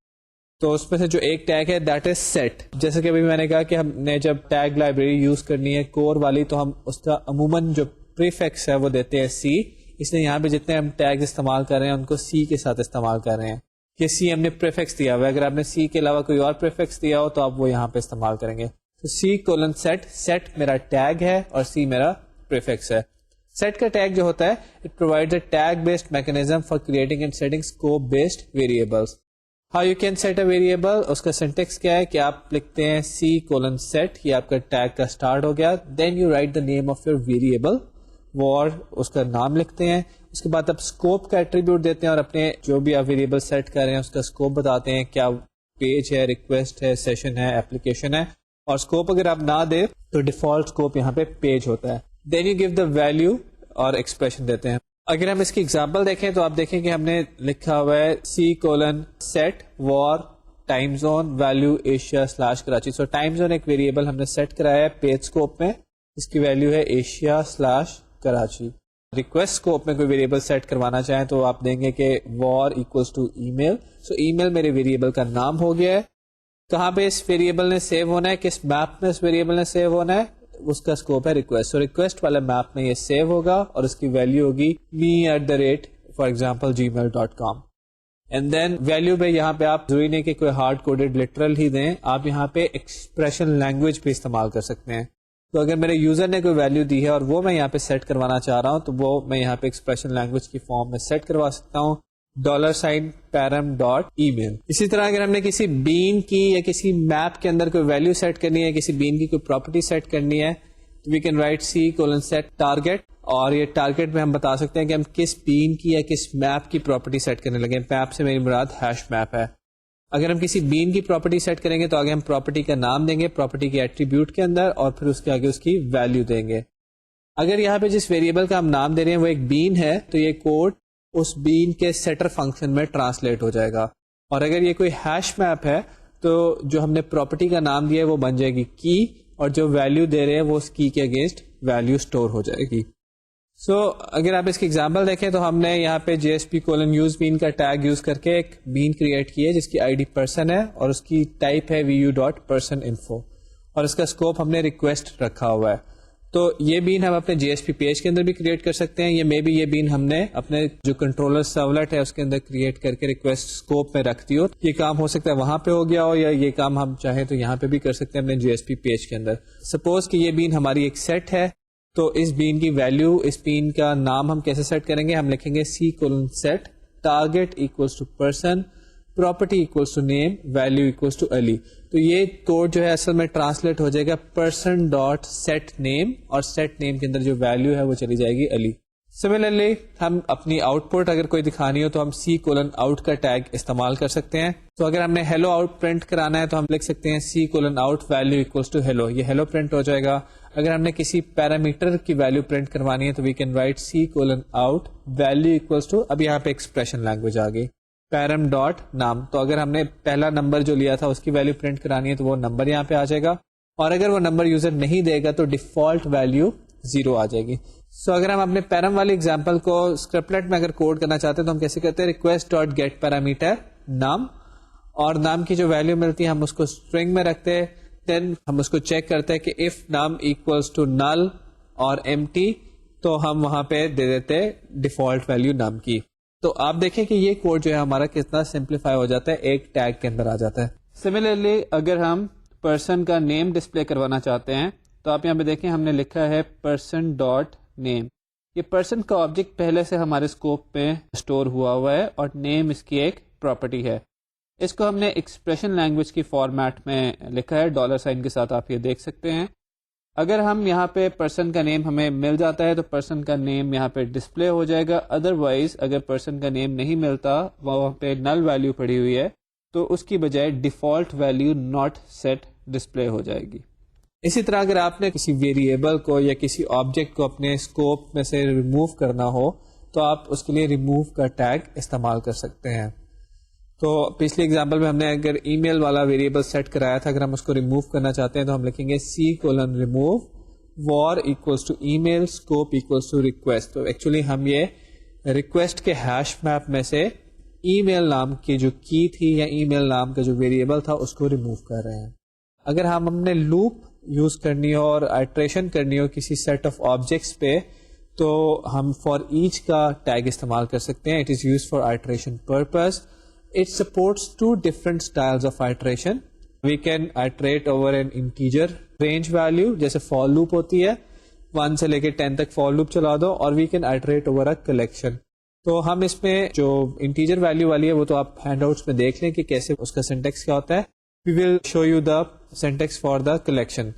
تو اس میں سے جو ایک ٹیگ ہے دیٹ از سیٹ. جیسے کہ ابھی میں نے کہا کہ ہم نے جب ٹیگ لائبریری یوز کرنی ہے کور والی, تو ہم اس کا عموماً جو پریفکس ہے وہ دیتے ہیں C. اس لیے یہاں پہ جتنے ہم ٹیگز استعمال کر رہے ہیں ان کو C کے ساتھ استعمال کر رہے ہیں. کہ C ہم نے پریفکس دیا ہوا ہے, اگر آپ نے C کے علاوہ کوئی اور پریفکس دیا ہو تو آپ وہ یہاں پہ استعمال کریں گے. تو C: set, set میرا ٹیگ ہے اور C میرا پریفکس ہے. سیٹ کا ٹیگ جو ہوتا ہے it provides a tag based mechanism for creating and setting scope based variables. How you can set a variable, اس کا سینٹیکس کیا ہے کہ آپ لکھتے ہیں C:set, یہ آپ کا ٹیگ کا اسٹارٹ ہو گیا. Then you write the name of your variable, وہ اور اس کا نام لکھتے ہیں. اس کے بعد آپ اسکوپ کا ایٹریبیوٹ دیتے ہیں اور اپنے جو بھی آپ ویریبل سیٹ کر رہے ہیں اس کا اسکوپ بتاتے ہیں, کیا پیج ہے, ریکویسٹ ہے, سیشن ہے, ایپلیکیشن ہے. اور اسکوپ اگر آپ نہ دیں تو ڈیفالٹ اسکوپ یہاں پہ پیج ہوتا ہے. Then you give the value اور ایکسپریشن دیتے ہیں. اگر ہم اس کی ایگزامپل دیکھیں تو آپ دیکھیں کہ ہم نے لکھا ہوا ہے C:set var time zone value ایشیا/کراچی. سو ٹائم زون ایک ویریبل ہم نے سیٹ کرایا ہے پیج اسکوپ میں, اس کی ویلو ہے ایشیا/کراچی. ریکویسٹ اسکوپ میں کوئی ویریبل سیٹ کروانا چاہیں تو آپ دیں گے کہ war = email. سو ای میل میرے ویریبل کا نام ہو گیا ہے. کہاں پہ اس ویریبل نے سیو ہونا ہے, کس میپ میں اس ویریبل نے سیو ہونا ہے, اس کا اسکوپ ہے ریکویسٹ. سو ریکویسٹ والے میپ میں یہ سیو ہوگا اور اس کی ویلو ہوگی me@gmail.com. اینڈ دین ویلو پہ یہاں پہ آپ ضروری نہیں کہ کوئی ہارڈ کوڈیڈ لٹرل ہی دیں, آپ یہاں پہ ایکسپریشن لینگویج بھی استعمال کر سکتے ہیں. تو اگر میرے یوزر نے کوئی ویلو دی ہے اور وہ میں یہاں پہ سیٹ کروانا چاہ رہا ہوں تو وہ میں یہاں پہ ایکسپریشن لینگویج کی فارم میں سیٹ کروا سکتا ہوں $param.email. اسی طرح اگر ہم نے کسی بین کی یا کسی میپ کے اندر کوئی ویلو سیٹ کرنی ہے, کسی بین کی کوئی پراپرٹی سیٹ کرنی ہے, تو we can write C:set target. اور یہ ٹارگیٹ میں ہم بتا سکتے ہیں کہ ہم کس بین کی یا کس میپ کی پراپرٹی سیٹ کرنے لگے. میپ سے میری مراد ہیش میپ ہے. اگر ہم کسی بین کی پراپرٹی سیٹ کریں گے تو آگے ہم پراپرٹی کا نام دیں گے پراپرٹی کے ایٹریبیوٹ کے اندر, اور پھر اس کے آگے اس کی ویلو دیں گے. اگر یہاں پہ جس ویریبل کا ہم نام دے رہے ہیں وہ ایک بین ہے تو یہ کوڈ اس بین کے سیٹر فنکشن میں ٹرانسلیٹ ہو جائے گا. اور اگر یہ کوئی ہیش میپ ہے تو جو ہم نے پراپرٹی کا نام دیا ہے وہ بن جائے گی کی, اور جو ویلو دے رہے ہیں وہ اس کی کے اگینسٹ ویلو اسٹور ہو جائے گی. سو اگر آپ اس کی ایگزامپل دیکھیں تو ہم نے یہاں پہ JSP:\use_bean کا ٹیگ یوز کر کے ایک بین کریٹ کی ہے جس کی ID پرسن ہے اور اس کی ٹائپ ہے vu.personinfo, اور اس کا اسکوپ ہم نے ریکویسٹ رکھا ہوا ہے. تو یہ بین ہم اپنے JSP پیج کے اندر بھی کریٹ کر سکتے ہیں, یہ بین ہم نے اپنے جو کنٹرولر سرولیٹ ہے اس کے اندر کریٹ کر کے ریکویسٹ اسکوپ میں رکھ دی ہو. یہ کام ہو سکتا ہے وہاں پہ ہو گیا ہو, یا یہ کام ہم چاہیں تو یہاں پہ بھی کر سکتے ہیں اپنے JSP پیج کے اندر. سپوز کہ یہ بین ہماری ایک سیٹ ہے, تو اس بین کی ویلو, اس بین کا نام ہم کیسے سیٹ کریں گے, ہم لکھیں گے C:set target = person, property = name, value = Ali. تو یہ کوڈ جو ہے اصل میں ٹرانسلیٹ ہو جائے گا person.setName, اور set name کے اندر جو ویلو ہے وہ چلی جائے گی علی. سملرلی ہم اپنی آؤٹ پٹ اگر کوئی دکھانی ہو تو ہم C:out کا ٹیگ استعمال کر سکتے ہیں. تو اگر ہم نے hello out پرنٹ کرانا ہے تو ہم لکھ سکتے ہیں C:out value = hello, یہ hello پرنٹ ہو جائے گا. اگر ہم نے کسی پیرامیٹر کی ویلو پرنٹ کروانی ہے تو we can write C:out value اب یہاں پہ ایکسپریشن لینگویج آ گئی param.name. تو اگر ہم نے پہلا نمبر جو لیا تھا اس کی ویلو پرنٹ کرانی ہے تو وہ نمبر یہاں پہ آ جائے گا, اور اگر وہ نمبر یوزر نہیں دے گا تو ڈیفالٹ ویلو 0 آ جائے گی. سو اگر ہم اپنے پیرم والی ایگزامپل کو اسکرپٹلیٹ میں اگر کوڈ کرنا چاہتے ہیں تو ہم کیسے کرتے ہیں, ریکویسٹ ڈاٹ گیٹ پیرامیٹر نام, اور نام کی جو ویلو ملتی ہے ہم اس کو اسٹرنگ میں رکھتے ہیں. دین ہم اس کو چیک کرتے ہیں کہ اف نام اکولس ٹو نل اور ایم ٹی, تو ہم وہاں پہ دے دیتے ڈیفالٹ ویلو نام کی. تو آپ دیکھیں کہ یہ کوڈ جو ہے ہمارا کتنا سمپلیفائی ہو جاتا ہے, ایک ٹیگ کے اندر آ جاتا ہے. سملرلی اگر ہم پرسن کا نیم ڈسپلے کروانا چاہتے ہیں تو آپ یہاں پہ دیکھیں ہم نے لکھا ہے پرسن ڈاٹ نیم. یہ پرسن کا آبجیکٹ پہلے سے ہمارے اسکوپ میں اسٹور ہوا ہے اور نیم اس کی ایک پراپرٹی ہے. اس کو ہم نے ایکسپریشن لینگویج کی فارمیٹ میں لکھا ہے ڈالر سائن کے ساتھ, آپ یہ دیکھ سکتے ہیں. اگر ہم یہاں پہ پرسن کا نیم ہمیں مل جاتا ہے تو پرسن کا نیم یہاں پہ ڈسپلے ہو جائے گا. ادروائز اگر پرسن کا نیم نہیں ملتا, وہاں پہ نل ویلیو پڑی ہوئی ہے, تو اس کی بجائے default value not set display ہو جائے گی. اسی طرح اگر آپ نے کسی ویریبل کو یا کسی آبجیکٹ کو اپنے اسکوپ میں سے ریموو کرنا ہو تو آپ اس کے لیے ریموو کا ٹیگ استعمال کر سکتے ہیں. تو پچھلی ایگزامپل میں ہم نے اگر ای میل والا ویریبل سیٹ کرایا تھا, اگر ہم اس کو ریموو کرنا چاہتے ہیں تو ہم لکھیں گے C:remove var equals to email scope equals to request. تو ایکچولی ہم یہ ریکویسٹ کے ہیش میپ میں سے ای میل نام کی جو کی تھی یا ای میل نام کا جو ویریبل تھا اس کو ریموو کر رہے ہیں. اگر ہم نے لوپ یوز کرنی ہو اور آئٹریشن کرنی ہو کسی سیٹ آف آبجیکٹس پہ, تو ہم فار ایچ کا ٹیگ استعمال کر سکتے ہیں. It is use for iteration purpose. It supports two different styles of iteration. We can iterate over an integer range value, جیسے for loop ہوتی ہے 1 سے لے کے 10 تک for loop چلا دو, اور we can iterate over a collection. تو ہم اس میں جو integer value والی ہے وہ تو آپ ہینڈ آؤٹس میں دیکھ لیں کہ کیسے اس کا syntax کیا ہوتا ہے. We will show you the syntax for the collection.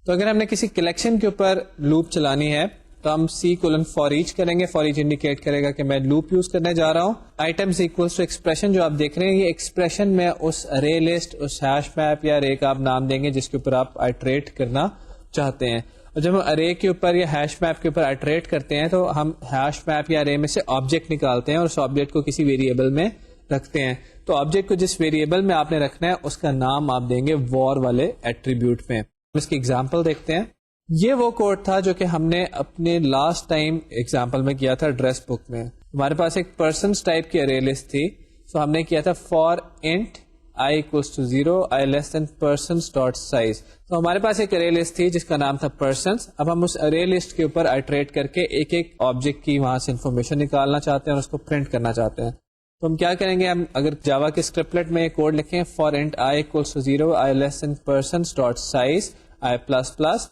تو اگر ہم نے کسی collection کے اوپر loop چلانی ہے تو ہم C:for each کریں گے. for each انڈیکیٹ کرے گا کہ میں لوپ یوز کرنے جا رہا ہوں. items equals to expression جو آپ دیکھ رہے ہیں, یہ ایکسپریشن میں اس array list, اس ہیش میپ یا array کا آپ نام دیں گے جس کے اوپر آپ آئٹریٹ کرنا چاہتے ہیں. اور جب ہم array کے اوپر یا ہیش میپ کے اوپر آئٹریٹ کرتے ہیں تو ہم ہیش میپ یا array میں سے آبجیکٹ نکالتے ہیں اور اس آبجیکٹ کو کسی ویریبل میں رکھتے ہیں. تو آبجیکٹ کو جس ویریبل میں آپ نے رکھنا ہے اس کا نام آپ دیں گے war والے ایٹریبیوٹ میں. اس کی ایگزامپل دیکھتے ہیں. یہ وہ کوڈ تھا جو کہ ہم نے اپنے لاسٹ ٹائم ایگزامپل میں کیا تھا ایڈریس بک میں. ہمارے پاس ایک پرسنس ٹائپ کی ارے لسٹ تھی, سو ہم نے کیا تھا for int i equals to 0 i less than persons dot size. تو ہمارے پاس ایک ارے لسٹ تھی جس کا نام تھا پرسنس. اب ہم اس ارے لسٹ کے اوپر آئٹریٹ کر کے ایک ایک آبجیکٹ کی وہاں سے انفارمیشن نکالنا چاہتے ہیں اور اس کو پرنٹ کرنا چاہتے ہیں. تو ہم کیا کریں گے, ہم اگر جاوا کے اسکرپٹلیٹ میں کوڈ لکھیں for int i equals to 0 i less than persons dot size i plus plus.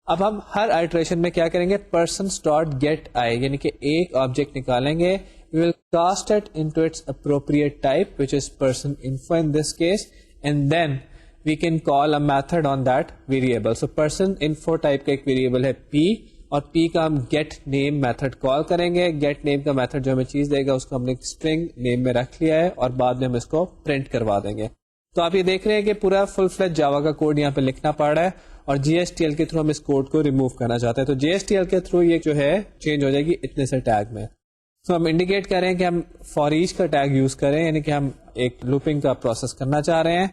اب ہم ہر آئٹریشن میں کیا کریں گے, persons ڈاٹ گیٹ آئی, یعنی کہ ایک آبجیکٹ نکالیں گے. we will cast it into its appropriate type which is person info in this case, and then we can call a method on that variable. so person info type کا ایک variable ہے p, اور p کا ہم get name method کال کریں گے. get name کا method جو ہمیں چیز دے گا اس کو ہم نے string name میں رکھ لیا ہے اور بعد میں ہم اس کو پرنٹ کروا دیں گے. تو آپ یہ دیکھ رہے ہیں کہ پورا فل فلیج جاوا کا کوڈ یہاں پہ لکھنا پڑ رہا ہے, اور جی ایس ٹی ایل کے تھرو ہم اس کوڈ کو ریموو کرنا چاہتے ہیں. تو جی ایس ٹی ایل کے تھرو یہ جو ہے چینج ہو جائے گی اتنے سے ٹیگ میں. تو ہم انڈیکیٹ کریں کہ ہم فار ایچ کا ٹیگ یوز کریں, یعنی کہ ہم ایک لوپنگ کا پروسیس کرنا چاہ رہے ہیں.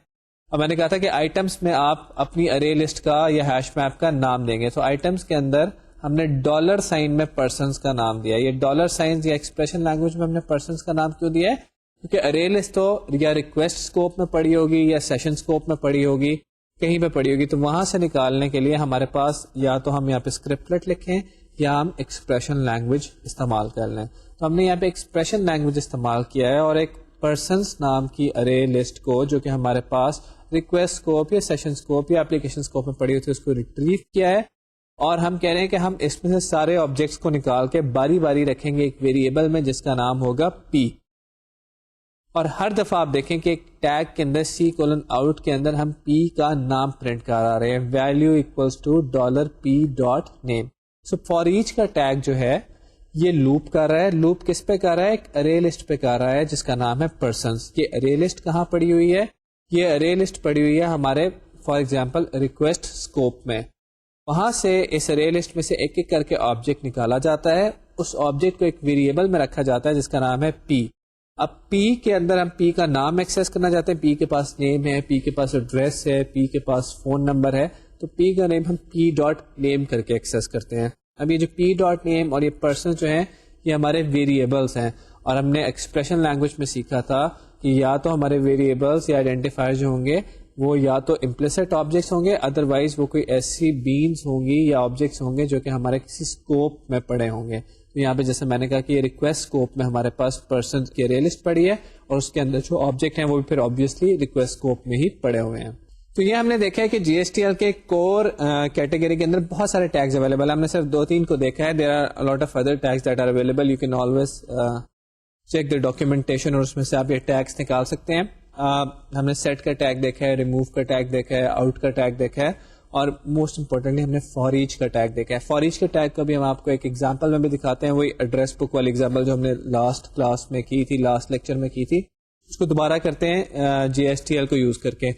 اب میں نے کہا تھا کہ آئٹمس میں آپ اپنی ارے لسٹ کا یا ہیش میپ کا نام دیں گے. تو آئٹمس کے اندر ہم نے ڈالر سائن میں پرسنس کا نام دیا. یہ ڈالر سائنس یا ایکسپریشن لینگویج میں ہم نے پرسنس کا نام کیوں دیا ہے, کیونکہ ارے لسٹ تو یا ریکویسٹ اسکوپ میں پڑی ہوگی یا سیشن اسکوپ میں پڑی ہوگی, کہیں پہ پڑی ہوگی. تو وہاں سے نکالنے کے لیے ہمارے پاس یا تو ہم یہاں پہ اسکرپٹلیٹ لکھیں یا ہم ایکسپریشن لینگویج استعمال کر لیں. تو ہم نے یہاں پہ ایکسپریشن لینگویج استعمال کیا ہے اور ایک پرسنس نام کی ارے لسٹ کو جو کہ ہمارے پاس ریکویسٹ اسکوپ یا سیشن اسکوپ یا اپلیکیشن اسکوپ میں پڑی ہوئی تھی اس کو ریٹریو کیا ہے. اور ہم کہہ رہے ہیں کہ ہم اس میں سے سارے آبجیکٹس کو نکال کے باری باری رکھیں گے ایک ویریبل میں جس کا نام ہوگا p. اور ہر دفعہ آپ دیکھیں کہ ایک ٹیگ کے اندر C:out کے اندر ہم p کا نام پرنٹ کرا رہے ہیں, value equals to $p.name. So for each کا ٹیگ جو ہے یہ لوپ کر رہا ہے. لوپ کس پہ کر رہا ہے, ایک ارے لسٹ پہ کر رہا ہے جس کا نام ہے پرسنس. یہ ارے لسٹ کہاں پڑی ہوئی ہے, یہ ارے لسٹ پڑی ہوئی ہے ہمارے فار ایگزامپل ریکویسٹ اسکوپ میں. وہاں سے اس ارے لسٹ میں سے ایک ایک کر کے آبجیکٹ نکالا جاتا ہے. اس آبجیکٹ کو ایک ویریبل میں رکھا جاتا ہے جس کا نام ہے p. اب p کے اندر ہم p کا نام ایکسیس کرنا چاہتے ہیں. p کے پاس نیم ہے, p کے پاس ایڈریس ہے, p کے پاس فون نمبر ہے. تو p کا نیم ہم p ڈاٹ نیم کر کے ایکسیس کرتے ہیں. اب یہ جو پی ڈاٹ نیم اور یہ پرسن جو ہیں یہ ہمارے ویریبلس ہیں, اور ہم نے ایکسپریشن لینگویج میں سیکھا تھا کہ یا تو ہمارے ویریبلس یا آئیڈینٹیفائر جو ہوں گے وہ یا تو امپلیسٹ آبجیکٹس ہوں گے, ادروائز وہ کوئی ایسی بینز ہوں گی یا آبجیکٹس ہوں گے جو کہ ہمارے کسی اسکوپ میں پڑے ہوں گے. تو یہاں پہ جیسے میں نے کہا کہ یہ ریکویسٹ اسکوپ میں ہمارے پاس پرسن کی ارے لسٹ پڑی ہے, اور اس کے اندر جو آبجیکٹ ہیں وہ بھی پھر آبویسلی ریکویسٹ اسکوپ میں ہی پڑے ہوئے ہیں. تو یہ ہم نے دیکھا ہے کہ جی ایس ٹی ایل کے کور کیٹیگری کے اندر بہت سارے ٹیگز اویلیبل ہیں. ہم نے صرف 2-3 کو دیکھا ہے. There are lot of other tags that are available. You can always check the documentation, اور اس میں سے آپ یہ ٹیگس نکال سکتے ہیں. ہم نے سیٹ کا ٹیگ دیکھا ہے, ریموو کا ٹیگ دیکھا ہے, آؤٹ کا ٹیگ دیکھا ہے, اور موسٹ امپورٹنٹلی ہم نے فار ایچ کا ٹیگ دیکھا ہے. فار ایچ کا ٹیگ کو بھی ہم آپ کو ایک ایگزامپل میں بھی دکھاتے ہیں, وہی ایڈریس بک والی ایگزامپل جو ہم نے لاسٹ کلاس میں کی تھی, لاسٹ لیکچر میں کی تھی, اس کو دوبارہ کرتے ہیں جی ایس ٹی ایل کو یوز کر کے.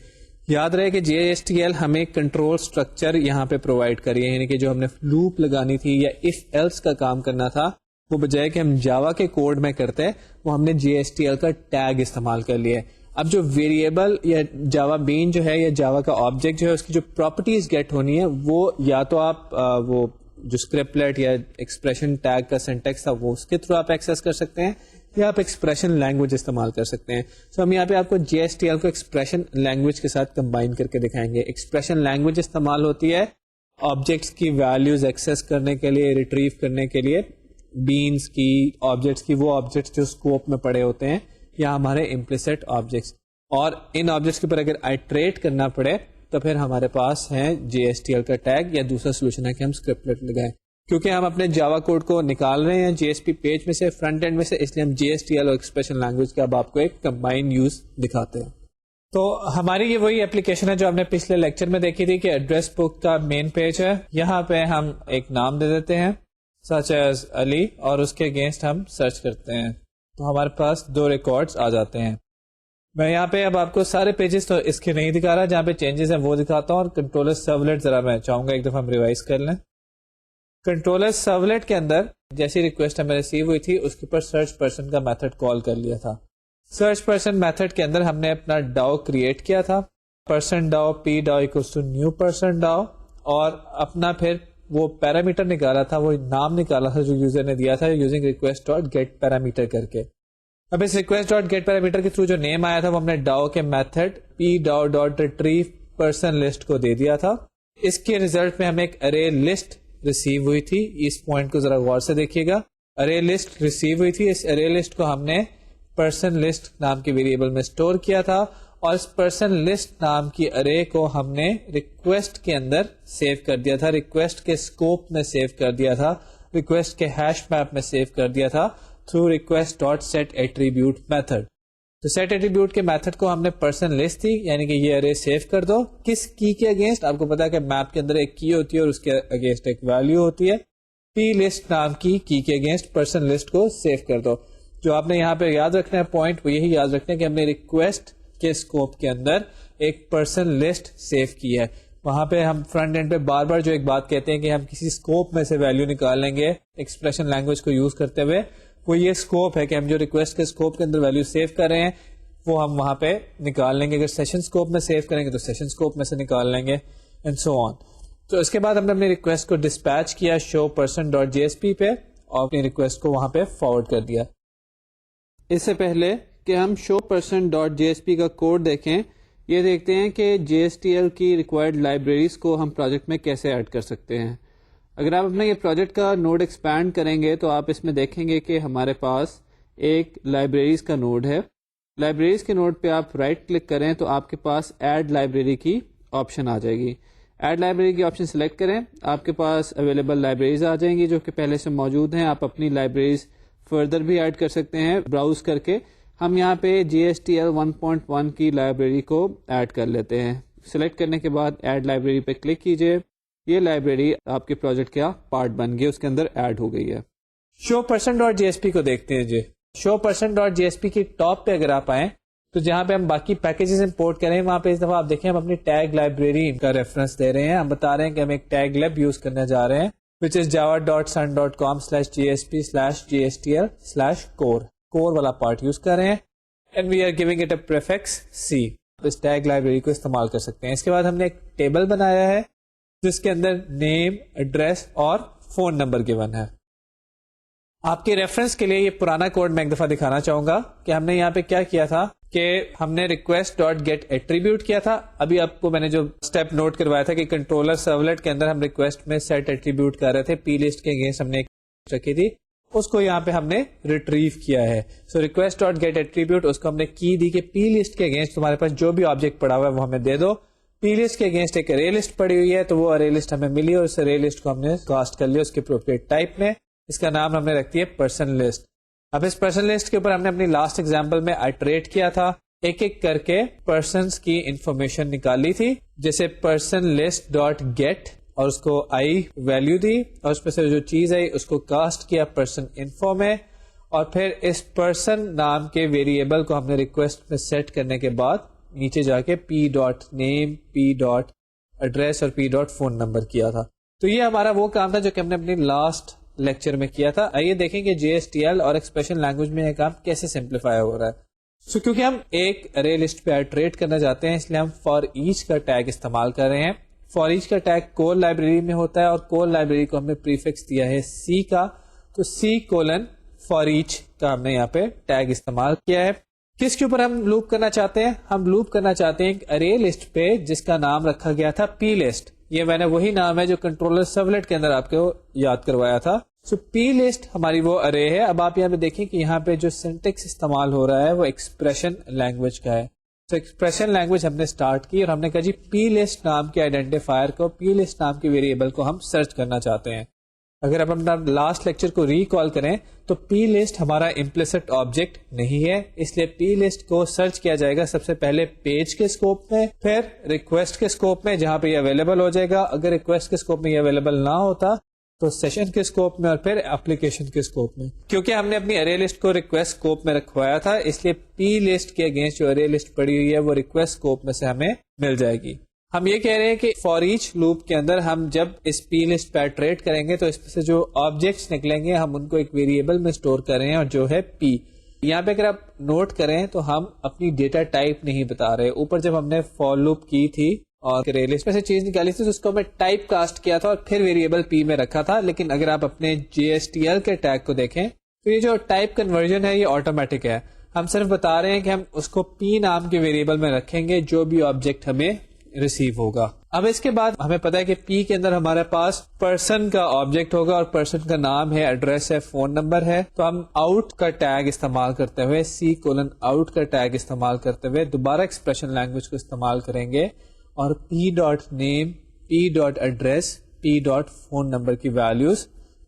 یاد رہے کہ جی ایس ٹی ایل ہمیں کنٹرول اسٹرکچر یہاں پہ پرووائڈ کری ہے, یعنی کہ جو ہم نے لوپ لگانی تھی یا اف ایلس کا کام کرنا تھا وہ بجائے کہ ہم جاوا کے کوڈ میں کرتے وہ ہم نے جی ایس ٹی ایل کا ٹیگ استعمال کر لیا. اب جو ویریبل یا جاوا بین جو ہے یا جاوا کا آبجیکٹ جو ہے اس کی جو پراپرٹیز گیٹ ہونی ہے وہ یا تو آپ وہ جو اسکرپٹلیٹ یا ایکسپریشن ٹیگ کا سینٹیکس تھا وہ اس کے تھرو آپ ایکسیس کر سکتے ہیں, یا آپ ایکسپریشن لینگویج استعمال کر سکتے ہیں. سو ہم یہاں پہ آپ کو جی ایس ٹی ایل کو ایکسپریشن لینگویج کے ساتھ کمبائن کر کے دکھائیں گے. ایکسپریشن لینگویج استعمال ہوتی ہے آبجیکٹس کی ویلیوز ایکسیس کرنے کے لیے, ریٹریو کرنے کے لیے, بینس کی, آبجیکٹس کی, وہ آبجیکٹس جو اسکوپ میں پڑے ہوتے ہیں یا ہمارے امپلیسٹ آبجیکٹس, اور ان آبجیکٹس کے اوپر اگر آئٹریٹ کرنا پڑے تو پھر ہمارے پاس ہے جی ایس ٹی ایل کا ٹیگ, یا دوسرا سولوشن ہے کہ ہم اسکرپٹلیٹ لگائیں. کیونکہ ہم اپنے جاوا کوڈ کو نکال رہے ہیں جی ایس پی پیج میں سے, فرنٹ اینڈ میں سے, اس لیے ہم جی ایس ٹی ایل اور ایکسپریشن لینگویج کا اب آپ کو ایک کمبائن یوز دکھاتے ہیں. تو ہماری یہ وہی اپلیکیشن ہے جو ہم نے پچھلے لیکچر میں دیکھی تھی کہ ایڈریس بک کا مین پیج ہے. یہاں پہ ہم ایک نام دے دیتے ہیں سچ ایز علی, اور اس کے اگینسٹ ہم سرچ کرتے ہیں تو ہمارے پاس 2 ریکارڈز آ جاتے ہیں. میں یہاں پہ اب آپ کو سارے پیجز تو اس کے نہیں دکھا رہا, جہاں پہ چینجز ہیں وہ دکھاتا ہوں, اور کنٹرولر سرولیٹ ذرا میں چاہوں گا ایک دفعہ ہم ریوائز کر لیں. کنٹرولر سرولیٹ کے اندر جیسی ریکویسٹ ہمیں ریسیو ہوئی تھی اس کے اوپر سرچ پرسن کا میتھڈ کال کر لیا تھا. سرچ پرسن میتھڈ کے اندر ہم نے اپنا ڈاؤ کریٹ کیا تھا, person DAO P DAO equals to new person DAO, اور اپنا پھر وہ پیرامیٹر نکالا تھا, وہ نام نکالا تھا جو یوزر نے دیا تھا using request dot get parameter کر کے. اب اس ریکویسٹ ڈاٹ گیٹ پیرامیٹر کے تھرو جو نیم آیا تھا وہ ہم نے ڈاؤ کے method P DAO dot retrieve person list کو دے دیا تھا. اس کے ریزلٹ میں ہمیں ایک ارے لسٹ ریسیو ہوئی تھی. اس پوائنٹ کو ذرا غور سے دیکھیے گا, ارے لسٹ ریسیو ہوئی تھی. اس ارے لسٹ کو ہم نے پرسن لسٹ نام کے ویریبل میں اسٹور کیا تھا, اور اس پرسن لسٹ نام کی ارے کو ہم نے ریکویسٹ کے اندر سیو کر دیا تھا, ریکویسٹ کے اسکوپ میں سیو کر دیا تھا, ریکویسٹ کے ہیش میپ میں سیو کر دیا تھا through request dot set attribute method. تو سیٹ ایٹریبیوٹ کے میتھڈ کو ہم نے پرسن لسٹ تھی, یعنی کہ یہ ارے سیو کر دو کس کی کے اگینسٹ. آپ کو پتا ہے کہ میپ کے اندر ایک کی ہوتی ہے اور اس کے اگینسٹ ایک ویلیو ہوتی ہے. پی لسٹ نام کی کے اگینسٹ پرسن لسٹ کو سیو کر دو. جو آپ نے یہاں پہ یاد رکھنا ہے پوائنٹ وہ یہی یاد رکھنا ہے کہ ہم نے ریکویسٹ کے اسکوپ کے اندر ایک پرسن لسٹ سیو کی ہے. وہاں پہ ہم فرنٹ اینڈ پہ بار بار جو ایک بات کہتے ہیں کہ ہم کسی اسکوپ میں سے ویلیو نکال لیں گے ایکسپریشن لینگویج کو یوز کرتے ہوئے, وہ یہ اسکوپ ہے کہ ہم جو ریکویسٹ کے اسکوپ کے اندر ویلیو سیو کر رہے ہیں وہ ہم وہاں پہ نکال لیں گے. اگر سیشن اسکوپ میں سیو کریں گے تو سیشن اسکوپ میں سے نکال لیں گے, اینڈ سو آن. تو اس کے بعد ہم نے اپنی ریکویسٹ کو ڈسپیچ کیا شو پرسن ڈاٹ جی ایس پی پہ, اور اپنی ریکویسٹ کو وہاں پہ فارورڈ کر دیا. اس سے پہلے کہ ہم شو پرسن ڈاٹ جی ایس پی کا کوڈ دیکھیں, یہ دیکھتے ہیں کہ جی ایس ٹی ایل کی ریکوائرڈ لائبریریز کو ہم پروجیکٹ میں کیسے ایڈ کر سکتے ہیں. اگر آپ اپنا یہ پروجیکٹ کا نوڈ ایکسپینڈ کریں گے تو آپ اس میں دیکھیں گے کہ ہمارے پاس ایک لائبریریز کا نوڈ ہے. لائبریریز کے نوڈ پہ آپ رائٹ کلک کریں تو آپ کے پاس ایڈ لائبریری کی آپشن آ جائے گی. ایڈ لائبریری کی آپشن سلیکٹ کریں, آپ کے پاس اویلیبل لائبریریز آ جائیں گی جو کہ پہلے سے موجود ہیں. آپ اپنی لائبریریز فردر بھی ایڈ کر سکتے ہیں براؤز کر کے. ہم یہاں پہ جی ایس ٹی ایل 1.1 کی لائبریری کو ایڈ کر لیتے ہیں. سلیکٹ کرنے کے بعد ایڈ لائبریری پہ کلک کیجئے. یہ لائبریری آپ کے پروجیکٹ کا پارٹ بن گئی, اس کے اندر ایڈ ہو گئی ہے. شو پرسن ڈاٹ جی ایس پی کو دیکھتے ہیں. جی شو پرسن ڈاٹ جی ایس پی کی ٹاپ پہ اگر آپ آئیں تو جہاں پہ ہم باقی پیکیجز امپورٹ کریں وہاں پہ اس دفعہ آپ دیکھیں ہم اپنی ٹیگ لائبریری کا ریفرنس دے رہے ہیں. ہم بتا رہے ہیں کہ ہم ایک ٹیگ لیب یوز کرنے جا رہے ہیں which is java.sun.com/gsp/gstl/core. core والا پارٹ یوز کر رہے ہیں and we are giving it a prefix C. اس ٹیگ لائبریری کو استعمال کر سکتے ہیں. اس کے بعد ہم نے ایک ٹیبل بنایا ہے جس کے اندر نیم, ایڈریس اور فون نمبر گیون ہے. آپ کے ریفرنس کے لیے یہ پرانا کوڈ میں ایک دفعہ دکھانا چاہوں گا کہ ہم نے یہاں پہ کیا کیا تھا کہ ہم نے ریکویسٹ ڈاٹ گیٹ ایٹریبیوٹ کیا تھا. ابھی آپ کو میں نے جو اسٹیپ نوٹ کروایا تھا کہ کنٹرولر سرولیٹ کے اندر ہم ریکویسٹ میں سیٹ ایٹریبیوٹ کر رہے تھے, پی لسٹ کے اگینسٹ ہم نے رکھی تھی, اس کو یہاں پہ ہم نے ریٹریو کیا ہے. سو ریکویسٹ ڈاٹ گیٹ ایٹریبیوٹ, اس کو ہم نے کی دی کہ پی لسٹ کے اگینسٹ تمہارے پاس جو بھی آبجیکٹ پڑا ہوا ہے وہ ہمیں دے دو. پی لسٹ کے اگینسٹ ایک ارے لسٹ پڑی ہوئی ہے تو وہ ارے لسٹ ہمیں ملی اور اس ارے لسٹ کو ہم نے کاسٹ کر لیا اس کے اپروپریٹ ٹائپ میں. اس کا نام ہم نے رکھ دیا پرسن لسٹ. اب اس پرسن لسٹ کے اوپر ہم نے اپنی لاسٹ ایگزامپل میں آئٹریٹ کیا تھا, ایک ایک کر کے پرسنس کی انفارمیشن نکالی تھی, جیسے پرسن لسٹ ڈاٹ گیٹ اور اس کو آئی ویلو دی اور اس میں سے جو چیز آئی اس کو کاسٹ کیا پرسن انفو میں, اور پھر اس پرسن نام کے ویریبل کو ہم نے ریکویسٹ میں سیٹ کرنے کے بعد نیچے جا کے پی ڈاٹ نیم, پی ڈاٹ ایڈریس اور پی ڈاٹ فون نمبر کیا تھا. تو یہ ہمارا وہ کام تھا جو کہ ہم نے اپنی لاسٹ لیکچر میں کیا تھا. آئیے دیکھیں کہ JSTL اور ایکسپریشن لینگویج میں یہ کام کیسے سمپلیفائی ہو رہا ہے. سو کیونکہ ہم ایک ارے لسٹ پہ آئٹریٹ کرنا چاہتے ہیں اس لیے ہم فار ایچ کا ٹیگ استعمال کر رہے ہیں. فار ایچ کا ٹیگ کول لائبریری میں ہوتا ہے اور کول لائبریری کو ہم نے پریفکس دیا ہے سی کا, تو سی کولن فار ایچ کا ہم نے یہاں پہ ٹیگ استعمال کیا ہے. کس کے اوپر ہم لوپ کرنا چاہتے ہیں؟ ہم لوپ کرنا چاہتے ہیں ایک ارے لسٹ پہ جس کا نام رکھا گیا تھا پی لسٹ. یہ میں نے وہی نام ہے جو کنٹرولر سرولیٹ کے اندر آپ کو یاد کروایا تھا. سو پی لسٹ ہماری وہ ارے ہے. اب آپ یہاں پہ دیکھیں کہ یہاں پہ جو سینٹیکس استعمال ہو رہا ہے وہ ایکسپریشن لینگویج کا ہے. تو ایکسپریشن لینگویج ہم نے اسٹارٹ کی اور ہم نے کہا جی پی لسٹ نام کے آئیڈینٹیفائر کو, پی لسٹ نام کے ویریبل کو ہم سرچ کرنا چاہتے ہیں. اگر آپ اپنا لاسٹ لیکچر کو ریکال کریں تو پی لسٹ ہمارا امپلیسٹ آبجیکٹ نہیں ہے, اس لیے پی لسٹ کو سرچ کیا جائے گا سب سے پہلے پیج کے اسکوپ میں, پھر ریکویسٹ کے اسکوپ میں جہاں پہ یہ اویلیبل ہو جائے گا. اگر ریکویسٹ کے اسکوپ میں یہ اویلیبل نہ ہوتا تو سیشن کے اسکوپ میں اور پھر اپلیکیشن کے اسکوپ میں. کیونکہ ہم نے اپنی ارے لسٹ کو ریکویسٹ اسکوپ میں رکھوایا تھا اس لیے پی لسٹ کے اگینسٹ جو ارے لسٹ پڑی ہوئی ہے وہ ریکویسٹ اسکوپ میں سے ہمیں مل جائے گی. ہم یہ کہہ رہے ہیں کہ فار ایچ لوپ کے اندر ہم جب اس پی لسٹ پہ ٹریٹ کریں گے تو اس میں سے جو آبجیکٹس نکلیں گے ہم ان کو ایک ویریبل میں اسٹور کر رہے ہیں اور جو ہے پی. یہاں پہ اگر آپ نوٹ کریں تو ہم اپنی ڈیٹا ٹائپ نہیں بتا رہے. اوپر جب ہم نے فار لوپ کی تھی اور ارے لسٹ میں سے چیز نکالی تھی تو اس کو ہمیں ٹائپ کاسٹ کیا تھا اور پھر ویریبل پی میں رکھا تھا. لیکن اگر آپ اپنے JSTL کے ٹیگ کو دیکھیں تو یہ جو ٹائپ کنورژن ہے یہ آٹومیٹک ہے. ہم صرف بتا رہے ہیں کہ ہم اس کو پی نام کے ویریبل میں رکھیں گے جو بھی آبجیکٹ ہمیں ریسیو ہوگا. اب اس کے بعد ہمیں پتا ہے کہ پی کے اندر ہمارے پاس پرسن کا آبجیکٹ ہوگا اور پرسن کا نام ہے, ایڈریس ہے, فون نمبر ہے. تو ہم آؤٹ کا ٹیگ استعمال کرتے ہوئے سی کولن آؤٹ کا ٹیگ استعمال کرتے ہوئے دوبارہ ایکسپریشن لینگویج کو استعمال کریں گے اور پی ڈاٹ نیم, پی ڈاٹ ایڈریس, پی ڈاٹ فون نمبر کی ویلیوز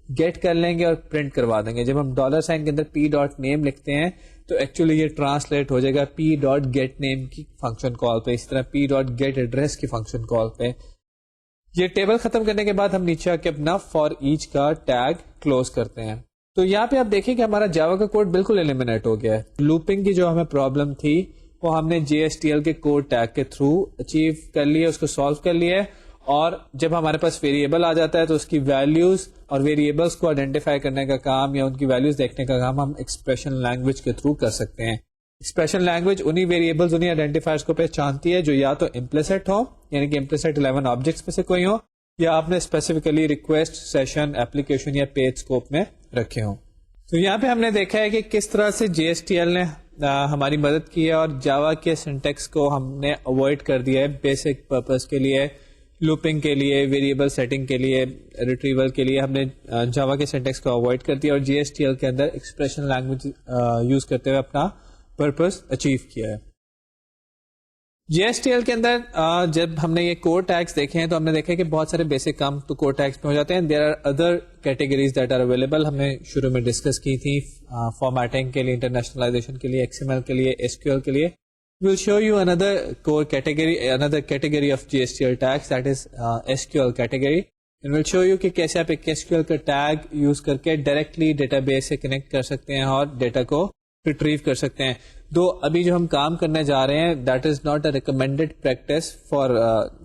گیٹ کر لیں گے اور پرنٹ کروا دیں گے. جب ہم ڈالر سائن کے اندر پی ڈاٹ نیم لکھتے ہیں تو ایکچولی یہ ٹرانسلیٹ ہو جائے گا پی ڈاٹ گیٹ نیم کی فنکشن کال پہ, اس طرح پی ڈاٹ گیٹ ایڈریس کی فنکشن کال پہ. یہ ٹیبل ختم کرنے کے بعد ہم نیچے آ کے اپنا فار ایچ کا ٹیگ کلوز کرتے ہیں. تو یہاں پہ آپ دیکھیں کہ ہمارا جاوا کا کوڈ بالکل ایلیمنیٹ ہو گیا ہے. لوپنگ کی جو ہمیں پرابلم تھی وہ ہم نے JSTL کے کوڈ ٹیگ کے تھرو اچیو کر لیا, اس کو سالو کر لیا. اور جب ہمارے پاس ویریبل آ جاتا ہے تو اس کی ویلیوز اور ویریبلس کو آئیڈینٹیفائی کرنے کا کام یا ان کی ویلیوز دیکھنے کا کام ہم ایکسپریشن لینگویج کے تھرو کر سکتے ہیں. ایکسپریشن لینگویج انہی ویریبلز, انہی آئیڈینٹیفائرز کو پہچانتی ہے جو یا تو امپلیسٹ ہو یعنی کہ امپلیسٹ 11 آبجیکٹس میں سے کوئی ہو, یا آپ نے اسپیسیفکلی ریکویسٹ, سیشن, ایپلیکیشن یا پیج اسکوپ میں رکھے ہوں. تو یہاں پہ ہم نے دیکھا ہے کہ کس طرح سے JSTL نے ہماری مدد کی ہے اور جاوا کے سینٹیکس کو ہم نے اوائڈ کر دیا ہے بیسک پرپز کے لیے, لوپنگ کے لیے, ویریبل سیٹنگ کے لیے, ریٹریول کے لیے. ہم نے جاوا کے سینٹیکس کو اوائڈ کر دیا اور JSTL کے اندر ایکسپریشن لینگویج یوز کرتے ہوئے اپنا پرپز اچیو کیا ہے. JSTL کے اندر جب ہم نے یہ کوڈ ٹیگس دیکھے ہیں تو ہم نے دیکھا کہ بہت سارے بیسک کام تو کوڈ ٹیگس میں ہو جاتے ہیں. There are other categories that are available. ہم نے شروع میں ڈسکس کی تھی فارمیٹنگ کے لیے, انٹرنیشنلائزیشن کے لیے, XML کے لیے, SQL کے لیے. We'll show you another core category, another category of JSTL tags, that is SQL category. And we'll show you کہ کیسے آپ ایک SQL کا ٹیگ یوز کر کے ڈائریکٹلی ڈیٹا بیس سے کنیکٹ کر سکتے ہیں اور ڈیٹا کو ریٹریو کر سکتے ہیں. دو ابھی جو ہم کام کرنے جا رہے ہیں that is not a recommended practice for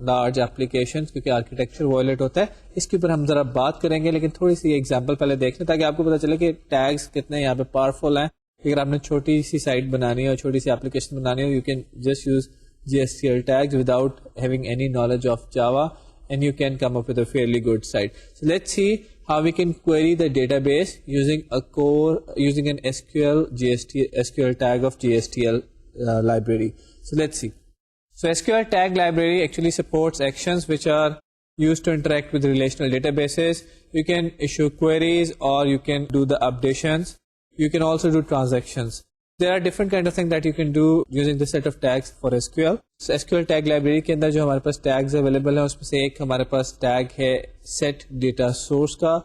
large application کیونکہ آرکیٹیکچر وائلیٹ ہوتا ہے. اس کے اوپر ہم ذرا بات کریں گے, لیکن تھوڑی سی ایگزامپل پہلے دیکھ لیں تاکہ آپ کو پتا چلے کہ ٹیگس کتنے یہاں پہ پاورفل ہیں. اگر آپ نے چھوٹی سی سائٹ بنانی ہے اور چھوٹی سی اپلیکیشن بنانی ہے, you can just use JSTL tags without having any knowledge of Java and you can come up with a fairly good site. So let's see how we can query the database using an SQL tag of GSTL library. So let's see. So SQL tag library actually supports actions which are used to interact with relational databases. You can issue queries or you can do the updations. You can also do transactions. There are different kind of things that you can do using this set of tags for SQL. So SQL tag library کے اندر جو ہمارے پاس tags available ہیں اس میں سے ایک ہمارے پاس tag ہے set data source کا.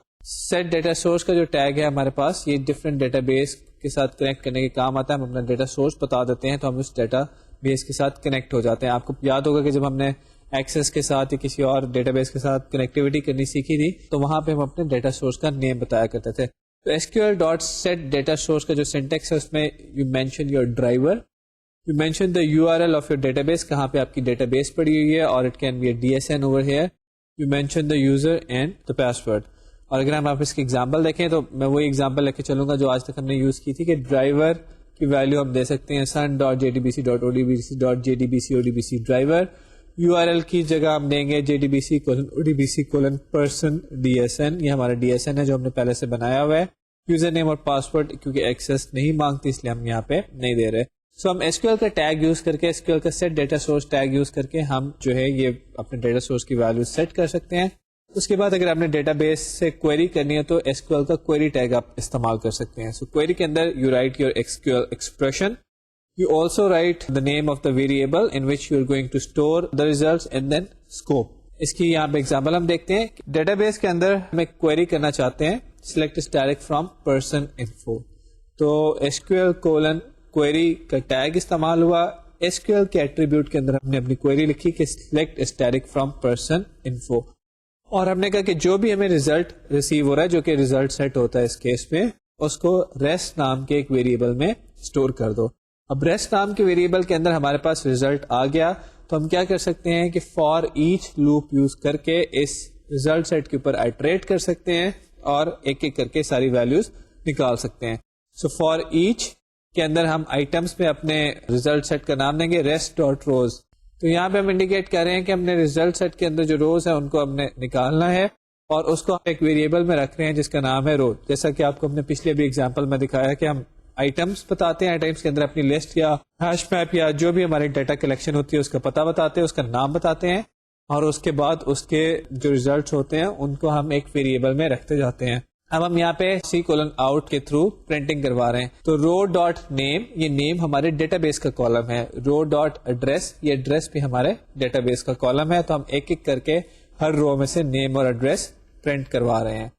set data source کا جو tag ہے ہمارے پاس یہ different database کے ساتھ کنیکٹ کرنے کے کام آتا ہے. ہم اپنا ڈیٹا سورس بتا دیتے ہیں تو ہم اس ڈیٹا بیس کے ساتھ کنیکٹ ہو جاتے ہیں. آپ کو یاد ہوگا کہ جب ہم نے ایکسس کے ساتھ یا کسی اور ڈیٹا بیس کے ساتھ کنیکٹیوٹی کرنی سیکھی تھی تو وہاں پہ ہم اپنے ڈیٹا سورس کا نیم بتایا کرتے تھے. تو SQL.set ڈیٹا سورس کا جو سینٹیکس ہے اس میں you mention your driver, you mention the URL of your data base, کہاں پہ آپ کی ڈیٹا بیس پڑی ہوئی ہے, اور it can be a DSN over here. You mention the user and the password. اور اگر ہم آپ اس کی ایگزامپل دیکھیں تو میں وہی ایگزامپل لے کے چلوں گا جو آج تک ہم نے یوز کی تھی کہ ڈرائیور کی ویلیو ہم دے سکتے ہیں sun.jdbc.odbc.jdbc ڈرائیور. URL کی جگہ ہم دیں گے jdbc:odbc:person DSN, یہ ہمارا DSN ہے جو ہم نے پہلے سے بنایا ہوا ہے. یوزر نیم اور پاسورڈ کیونکہ ایکسس نہیں مانگتی اس لیے ہم یہاں پہ نہیں دے رہے. سو ہم SQL کا ٹیگ یوز کر کے, SQL کا set data source tag use کر کے ہم جو ہے یہ اپنے ڈیٹا سورس کی ویلیو سیٹ کر سکتے ہیں. اس کے بعد اگر آپ نے ڈیٹا بیس سے کوئری کرنی ہے تو SQL کا کوئری ٹیگ آپ استعمال کر سکتے ہیں. سو کوئری کے اندر you write your SQL expression. You also write the name of the variable in which you are going to store the results and then scope. اس کی یہاں پہ ایگزامپل ہم دیکھتے ہیں. ڈیٹا بیس کے اندر ہم ایک کوئری کرنا چاہتے ہیں select static from person info. تو SQL:query کا ٹیگ استعمال ہوا. SQL کے ایٹریبیوٹ کے اندر ہم نے اپنی کوئری لکھی کہ select static from person info, اور ہم نے کہا کہ جو بھی ہمیں ریزلٹ ریسیو ہو رہا ہے جو کہ ریزلٹ سیٹ ہوتا ہے اس کیس میں, اس کو ریسٹ نام کے ایک ویریبل میں اسٹور کر دو. اب ریسٹ نام کے ویریبل کے اندر ہمارے پاس ریزلٹ آ گیا تو ہم کیا کر سکتے ہیں کہ فار ایچ لوپ یوز کر کے اس ریزلٹ سیٹ کے اوپر آئٹریٹ کر سکتے ہیں اور ایک ایک کر کے ساری ویلیوز نکال سکتے ہیں. سو فار ایچ کے اندر ہم آئٹمس میں اپنے ریزلٹ سیٹ کا نام دیں گے rest.rows. تو یہاں پہ ہم انڈیکیٹ کر رہے ہیں کہ ہم نے ریزلٹ سیٹ کے اندر جو روز ہے ان کو ہم نے نکالنا ہے اور اس کو ایک ویریبل میں رکھ رہے ہیں جس کا نام ہے رو. جیسا کہ آپ کو ہم نے پچھلے بھی ایگزامپل میں دکھایا کہ ہم آئٹمس بتاتے ہیں, آئٹمس کے اندر اپنی لسٹ یا ہیش میپ یا جو بھی ہماری ڈیٹا کلیکشن ہوتی ہے اس کا پتہ بتاتے ہیں, اس کا نام بتاتے ہیں, اور اس کے بعد اس کے جو ریزلٹس ہوتے ہیں ان کو ہم ایک ویریبل میں رکھتے جاتے ہیں. اب ہم یہاں پہ C:out کے تھرو پرنٹنگ کروا رہے ہیں. تو row.name یہ نیم ہمارے ڈیٹا بیس کا کالم ہے. row.address یہ ایڈریس بھی ہمارے ڈیٹا بیس کا کالم ہے. تو ہم ایک ایک کر کے ہر رو میں سے نیم اور ایڈریس پرنٹ کروا رہے ہیں.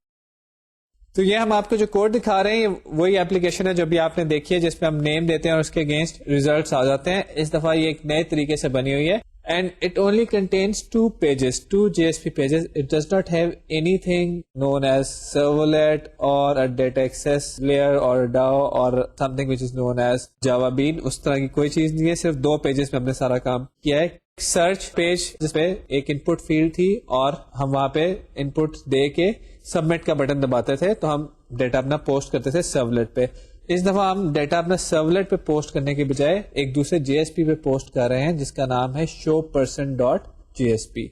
تو یہ ہم آپ کو جو کوڈ دکھا رہے ہیں وہی ایپلیکیشن ہے جو بھی آپ نے دیکھی ہے جس پہ ہم نیم دیتے ہیں اور اس کے اگینسٹ ریزلٹس آ جاتے ہیں. اس دفعہ یہ ایک نئے طریقے سے بنی ہوئی ہے and it only contains two JSP pages. It does not have anything known as servlet or a data access layer or DAO or something which is known as Java Bean. اس طرح کی کوئی چیز نہیں ہے, صرف 2 پیجز میں ہم نے سارا کام کیا ہے. سرچ پیج جس پہ ایک ان پٹ فیلڈ تھی اور ہم وہاں پہ ان پٹ دے کے سبمٹ کا بٹن دباتے تھے تو ہم ڈیٹا اپنا پوسٹ کرتے تھے سرولیٹ پہ. اس دفعہ ہم ڈیٹا اپنا سرولیٹ پہ پوسٹ کرنے کے بجائے ایک دوسرے JSP پہ پوسٹ کر رہے ہیں جس کا نام ہے showperson.jsp.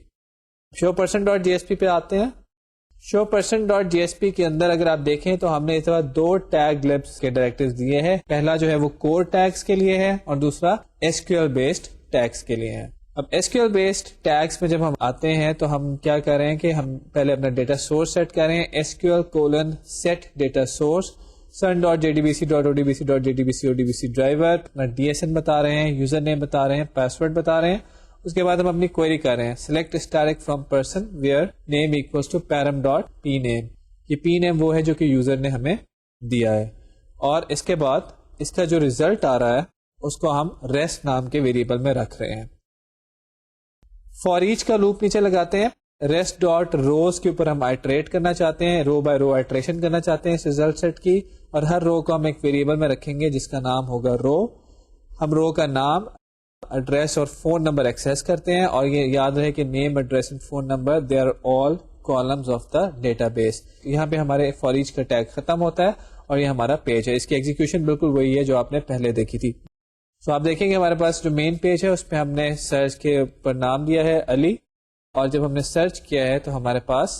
showperson.jsp پہ آتے ہیں. showperson.jsp کے اندر اگر آپ دیکھیں تو ہم نے اس دفعہ 2 ٹیگ libs کے ڈائریکٹیوز دیے ہیں. پہلا جو ہے وہ کور ٹیگس کے لیے ہے اور دوسرا SQL بیسڈ ٹیگس کے لیے ہے. اب SQL بیسڈ ٹیگس میں جب ہم آتے ہیں تو ہم کیا کر رہے ہیں کہ ہم پہلے اپنا ڈیٹا سورس سیٹ کر رہے ہیں SQL:set data source sun.jdbc.odbc.jdbc driver, اپنا DSN بتا رہے ہیں, یوزر نیم بتا رہے ہیں, پاسورڈ بتا رہے ہیں. اس کے بعد ہم اپنی کوئری کر رہے ہیں select static from person where name equals to param.pname. یہ pname وہ ہے جو کہ یوزر نے ہمیں دیا ہے, اور اس کے بعد اس کا جو ریزلٹ آ رہا ہے اس کو ہم rest نام کے ویریبل میں رکھ رہے ہیں. فار ایچ کا لوپ نیچے لگاتے ہیں. rest.rows کے اوپر ہم آئٹریٹ کرنا چاہتے ہیں, رو بائی رو آئٹریشن کرنا چاہتے ہیں اس ریزلٹ سیٹ کی, اور ہر رو کو ہم ایک ویریبل میں رکھیں گے جس کا نام ہوگا رو. ہم رو کا نام, ایڈریس اور فون نمبر ایکسیس کرتے ہیں, اور یہ یاد رہے کہ name, address and phone number they are all columns of the database. یہاں پہ ہمارے فار ایچ کا ٹیگ ختم ہوتا ہے اور یہ ہمارا پیج ہے. اس کی ایگزیکیوشن بالکل وہی ہے جو آپ نے پہلے دیکھی تھی. سو آپ دیکھیں گے ہمارے پاس جو مین پیج ہے اس پہ ہم نے سرچ کے اوپر نام دیا ہے علی, اور جب ہم نے سرچ کیا ہے تو ہمارے پاس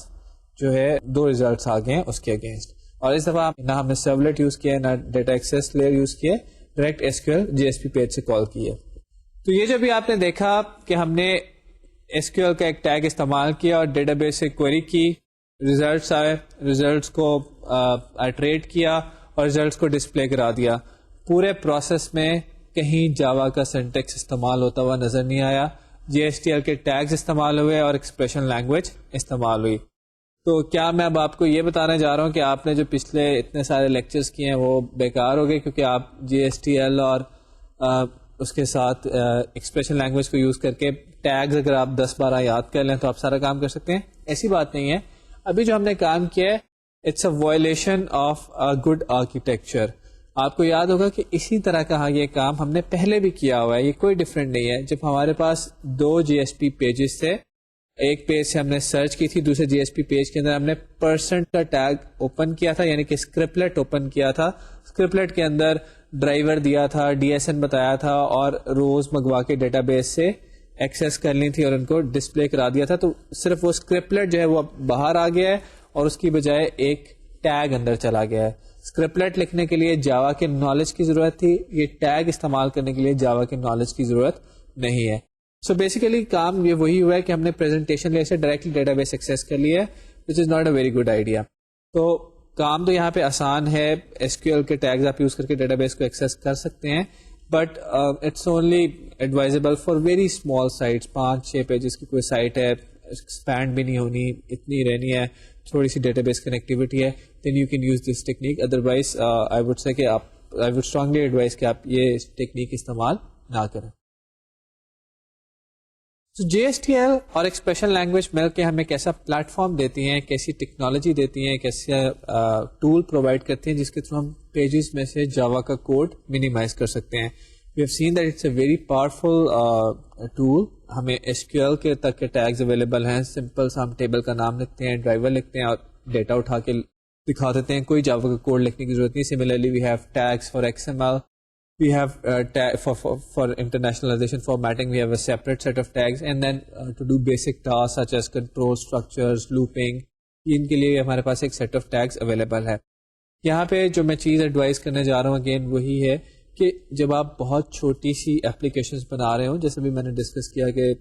جو ہے 2 ریزلٹس آ گئے ہیں اس کے اگینسٹ. اور اس دفعہ نہ ہم نے سرولیٹ یوز کیا ہے نہ ڈیٹا ایکسیس لیئر یوز کیا ہے, ڈائریکٹ SQL GSP پیج سے کال کی ہے. تو یہ جو بھی آپ نے دیکھا کہ ہم نے SQL کا ایک ٹیگ استعمال کیا اور ڈیٹا بیس سے کوئری کی, ریزلٹس آئے, ریزلٹس کو آئٹریٹ کیا اور ریزلٹس کو ڈسپلے کرا دیا. پورے پروسیس میں کہیں جاوا کا سینٹیکس استعمال ہوتا ہوا نظر نہیں آیا. GSTL کے ٹیگز استعمال ہوئے اور ایکسپریشن لینگویج استعمال ہوئی. تو کیا میں اب آپ کو یہ بتانے جا رہا ہوں کہ آپ نے جو پچھلے اتنے سارے لیکچرز کیے ہیں وہ بیکار ہو گئے کیونکہ آپ GSTL اور اس کے ساتھ ایکسپریشن لینگویج کو یوز کر کے ٹیگز اگر آپ 10-12 یاد کر لیں تو آپ سارا کام کر سکتے ہیں؟ ایسی بات نہیں ہے. ابھی جو ہم نے کام کیا ہے it's a violation of a good architecture. آپ کو یاد ہوگا کہ اسی طرح کا یہ کام ہم نے پہلے بھی کیا ہوا ہے, یہ کوئی ڈفرینٹ نہیں ہے. جب ہمارے پاس 2 GSP پیجز تھے, ایک پیج سے ہم نے سرچ کی تھی, دوسرے GSP پیج کے اندر ہم نے پرسنٹ کا ٹیگ اوپن کیا تھا, یعنی کہ اسکرپلیٹ اوپن کیا تھا. اسکرپلیٹ کے اندر ڈرائیور دیا تھا, DSN بتایا تھا اور روز منگوا کے ڈیٹا بیس سے ایکسیس کر لی تھی اور ان کو ڈسپلے کرا دیا تھا. تو صرف وہ اسکرپلیٹ جو ہے وہ باہر آ گیا ہے اور اس کی بجائے ایک ٹیگ اندر چلا گیا ہے. اسکرپلیٹ لکھنے کے لیے جاوا کے نالج کی ضرورت تھی, یہ ٹیگ استعمال کرنے کے لیے جاوا کے نالج کی ضرورت نہیں ہے. سو بیسیکلی کام یہ وہی ہوا ہے کہ ہم نے پریزنٹیشن لیئر سے ڈائریکٹلی ڈیٹا بیس ایکسیس کر لیا ہے, which is not a very good idea. تو کام تو یہاں پہ آسان ہے, SQL کے ٹیگز آپ یوز کر کے ڈیٹا بیس کو ایکسیس کر سکتے ہیں, but it's only advisable for very small sites. 5-6 pages کی کوئی سائٹ ہے, ایکسپینڈ بھی نہیں ہونی, اتنی رہنی ہے, تھوڑی سی ڈیٹا بیس کنیکٹیوٹی ہے, then you can use this technique. Otherwise I would say کہ آئی وڈ اسٹرانگلی ایڈوائز کہ آپ یہ ٹیکنیک استعمال نہ کریں. GSTL اور ایکسپریشن لینگویج مل کے ہمیں کیسا پلیٹ فارم دیتی ہیں, کیسی ٹیکنالوجی دیتی ہیں, کیسا ٹول پرووائڈ کرتی ہیں جس کے تھرو ہم پیجز میں سے جاوا کا کوڈ منیمائز کر سکتے ہیں. We have seen that it's a very powerful tool. ہمیں SQL کے تک کے ٹیگز اویلیبل ہیں. سمپل سا ہم ٹیبل کا نام لکھتے ہیں, ڈرائیور لکھتے ہیں اور ڈیٹا اٹھا کے دکھا دیتے ہیں, کوئی جاوا کا کوڈ لکھنے کی ضرورت نہیں. Similarly we have tags for XML. We have for internationalization formatting, we have a separate set of tags, and then to do basic tasks such as control structures, looping, ان کے لیے ہمارے پاس ایک set of tags available ہے. یہاں پہ جو میں چیز ایڈوائز کرنے جا رہا ہوں اگین وہی ہے کہ جب آپ بہت چھوٹی سی اپلیکیشنز بنا رہے ہوں, جیسے بھی میں نے ڈسکس کیا کہ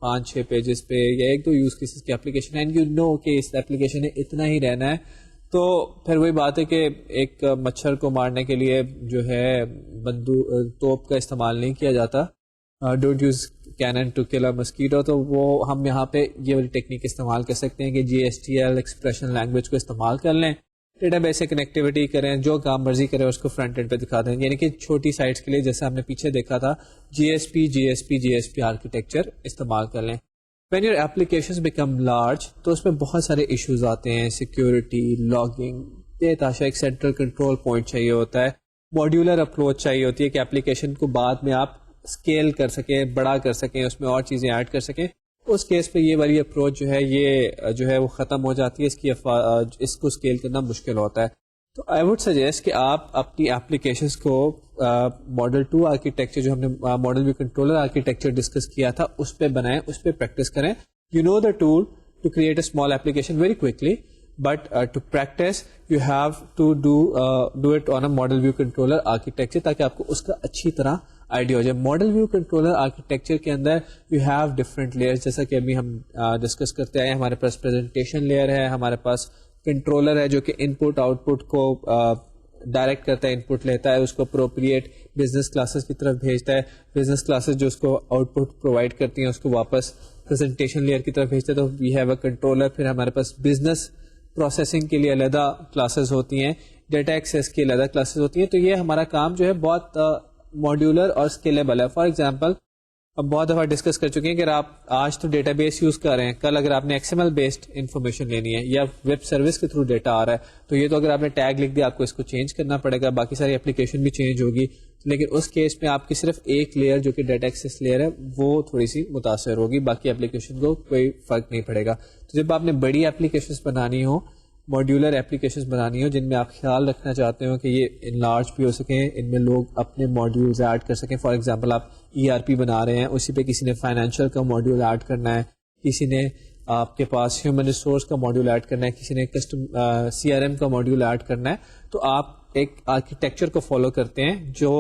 5-6 پیجز پہ یا 1-2 یوز کیسز کی اپلیکیشن ہے, اینڈ یو نو کہ اس اپلیکیشن نے اتنا ہی رہنا ہے, تو پھر وہی بات ہے کہ ایک مچھر کو مارنے کے لیے جو ہے توپ کا استعمال نہیں کیا جاتا. Don't use Canon to kill a mosquito. تو وہ ہم یہاں پہ یہ والی ٹیکنیک استعمال کر سکتے ہیں کہ GSTL ایکسپریشن لینگویج کو استعمال کر لیں, ڈیٹا بیس سے کنیکٹیوٹی کریں, جو کام مرضی کریں اس کو فرنٹ اینڈ پہ دکھا دیں. یعنی کہ چھوٹی سائٹس کے لیے جیسے ہم نے پیچھے دیکھا تھا GSP آرکیٹیکچر استعمال کر لیں. When your applications become large تو اس میں بہت سارے ایشوز آتے ہیں, سیکیورٹی, لاگنگ, بے تحاشا ایک سینٹرل کنٹرول پوائنٹ چاہیے ہوتا ہے, ماڈیولر اپروچ چاہیے ہوتی ہے کہ اپلیکیشن کو بعد میں آپ اسکیل کر سکیں, بڑا کر سکیں, اس میں اور چیزیں ایڈ کر سکیں. اس کیس پہ یہ والی اپروچ جو ہے یہ جو ہے وہ ختم ہو جاتی ہے, اس کو اسکیل کرنا مشکل ہوتا ہے. تو آئی وڈ سجیسٹ کہ آپ اپنی اپلیکیشنس کو ماڈل 2 آرکیٹیکچر جو ہم نے model view controller architecture discuss کیا تھا اس پہ بنائیں, اس پہ پریکٹس کریں. You know the tool to create a small application very quickly, but to practice you have to do it on a model view controller architecture, تاکہ آپ کو اس کا اچھی طرح آئیڈیا ہو جائے. ماڈل ویو کنٹرولر آرکیٹیکچر کے اندر یو ہیو ڈفرنٹ لیئرز, جیسا کہ ابھی ہم ڈسکس کرتے آئے. ہمارے پاس پریزنٹیشن لیئر ہے, ہمارے پاس کنٹرولر ہے جو کہ ان پٹ آؤٹ پٹ کو ڈائریکٹ کرتا ہے, ان پٹ لیتا ہے, اس کو اپروپریٹ بزنس کلاسز کی طرف بھیجتا ہے, بزنس کلاسز جو اس کو آؤٹ پٹ پرووائڈ کرتی ہیں اس کو واپس پریزنٹیشن لیئر کی طرف بھیجتا ہے. تو وی ہیو اے کنٹرولر. پھر ہمارے پاس بزنس پروسیسنگ کے لیے علیحدہ کلاسز ہوتی ہیں, ڈیٹا ایکسیس کی علیحدہ کلاسز ہوتی ہیں. تو یہ ہمارا کام جو ہے بہت ماڈیولر اور اسکیلیبل ہے. فار ایگزامپل اب بہت دفعہ ڈسکس کر چکے ہیں کہ آپ آج تو ڈیٹا بیس یوز کر رہے ہیں, کل اگر آپ نے XML بیسڈ انفارمیشن لینی ہے یا ویب سروس کے تھرو ڈیٹا آ رہا ہے, تو یہ تو اگر آپ نے ٹیگ لکھ دیا آپ کو اس کو چینج کرنا پڑے گا, باقی ساری اپلیکیشن بھی چینج ہوگی. لیکن اس کیس میں آپ کی صرف ایک لیئر جو کہ ڈیٹا ایکسیس لیئر ہے وہ تھوڑی سی متاثر ہوگی, باقی اپلیکیشن کو کوئی فرق نہیں پڑے گا. تو جب آپ نے بڑی اپلیکیشنز بنانی ہو, ماڈیولر اپلیکیشنز بنانی ہو جن میں آپ خیال رکھنا چاہتے ہو کہ یہ انلارج بھی ہو سکیں, ان میں لوگ اپنے ماڈیولز ایڈ کر سکیں. فار ایگزامپل آپ ERP بنا رہے ہیں, اسی پہ کسی نے فائنینشیل کا ماڈیول ایڈ کرنا ہے, کسی نے آپ کے پاس ہیومن ریسورس کا ماڈیول ایڈ کرنا ہے, کسی نے کسٹم CRM کا ماڈیول ایڈ کرنا ہے, تو آپ ایک آرکیٹیکچر کو فالو کرتے ہیں جو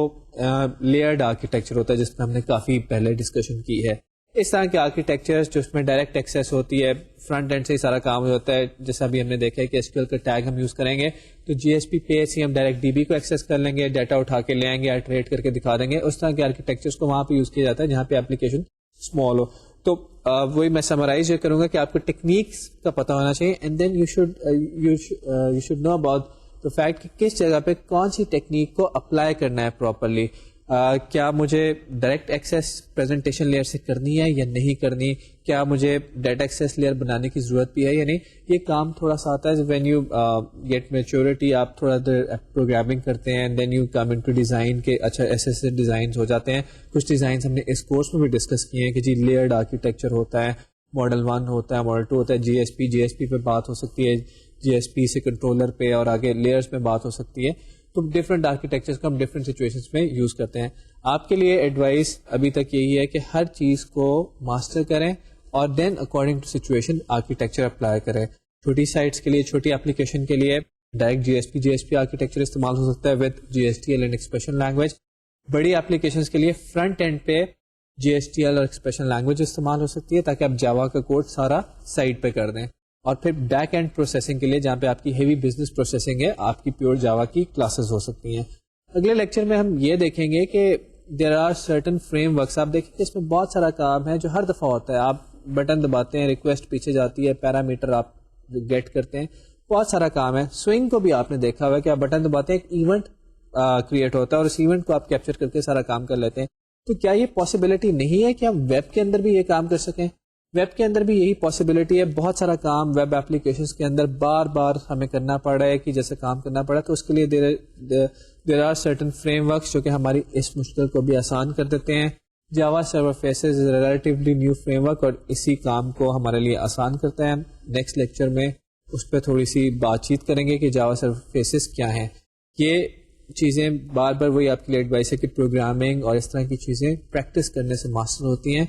لیئرڈ آرکیٹیکچر ہوتا ہے, جس میں ہم نے کافی پہلے ڈسکشن کی ہے. اس طرح کے آرکیٹیکچر جو اس میں ڈائریکٹ ایکسیس ہوتی ہے, فرنٹ اینڈ سے ہی سارا کام ہوتا ہے. جیسا ابھی ہم نے دیکھا ہے کہ SQL کا ٹیگ ہم یوز کریں گے تو GSP پہ سے ہم ڈائریکٹ DB کو ایکسیس کر لیں گے, ڈیٹا اٹھا کے لے آئیں گے, ایٹریٹ کر کے دکھا دیں گے. اس طرح کے آرکیٹیکچرس کو وہاں پہ یوز کیا جاتا ہے جہاں پہ اپلیکیشن اسمال ہو. تو وہی میں سمرائز یہ کروں گا کہ آپ کو ٹیکنیکس کا پتہ ہونا چاہیے, and then you should know about the fact کہ کس جگہ پہ کون سی ٹیکنیک کو اپلائی کرنا ہے پراپرلی. کیا مجھے ڈائریکٹ ایکسیس پریزنٹیشن لیئر سے کرنی ہے یا نہیں کرنی, کیا مجھے ڈیٹا ایکسیس لیئر بنانے کی ضرورت بھی ہے یا نہیں. یہ کام تھوڑا سا آتا ہے وین یو گیٹ میچورٹی, آپ تھوڑا دیر پروگرامنگ کرتے ہیں, then you come in to design کے اچھا ایسے ڈیزائنس ہو جاتے ہیں. کچھ ڈیزائنس ہم نے اس کورس میں بھی ڈسکس کیے ہیں کہ جی لیئرڈ آرکیٹیکچر ہوتا ہے, ماڈل 1 ہوتا ہے, ماڈل 2 ہوتا ہے, GSP پہ بات ہو سکتی ہے, GSP سے کنٹرولر پہ اور آگے لیئرس میں بات ہو سکتی ہے. تو ڈفرینٹ آرکیٹیکچرس کو ہم ڈفرینٹ سچویشنس میں یوز کرتے ہیں. آپ کے لیے ایڈوائس ابھی تک یہی ہے کہ ہر چیز کو ماسٹر کریں اور then according to situation architecture apply کریں. چھوٹی سائٹس کے لیے, چھوٹی اپلیکیشن کے لیے ڈائریکٹ GSP آرکیٹیکچر استعمال ہو سکتا ہے with GSTL and expression language. بڑی اپلیکیشنس کے لیے فرنٹ اینڈ پہ GSTL اور ایکسپریشن لینگویج استعمال ہو سکتی ہے تاکہ آپ جاوا کا کوڈ سارا سائٹ پہ کر دیں. اور پھر بیک اینڈ پروسیسنگ کے لیے جہاں پہ آپ کی ہیوی بزنس پروسیسنگ ہے, آپ کی پیور جاوا کی کلاسز ہو سکتی ہیں. اگلے لیکچر میں ہم یہ دیکھیں گے کہ there are certain frameworks. آپ دیکھیں کہ اس میں بہت سارا کام ہے جو ہر دفعہ ہوتا ہے. آپ بٹن دباتے ہیں, ریکویسٹ پیچھے جاتی ہے, پیرامیٹر آپ گیٹ کرتے ہیں, بہت سارا کام ہے. سوئنگ کو بھی آپ نے دیکھا ہوا ہے کہ آپ بٹن دباتے ہیں, ایک ایونٹ کریٹ ہوتا ہے اور اس ایونٹ کو آپ کیپچر کر کے سارا کام کر لیتے ہیں. تو کیا یہ پاسبلٹی نہیں ہے کہ ہم ویب کے اندر بھی یہ کام کر سکیں؟ ویب کے اندر بھی یہی پاسبلٹی ہے. بہت سارا کام ویب اپلیکیشنز کے اندر بار بار ہمیں کرنا پڑ رہا ہے کہ جیسے کام کرنا پڑا, تو اس کے لیے there are certain frameworks جو کہ ہماری اس مشکل کو بھی آسان کر دیتے ہیں. Java server faces is relatively new framework اور اسی کام کو ہمارے لیے آسان کرتا ہے. نیکسٹ لیکچر میں اس پہ تھوڑی سی بات چیت کریں گے کہ جاوا سرور فیسز کیا ہیں. یہ چیزیں بار بار وہی آپ کے لیے ایڈوائس ہے کہ پروگرامنگ اور اس طرح کی چیزیں پریکٹس کرنے سے ماسٹر ہوتی ہیں.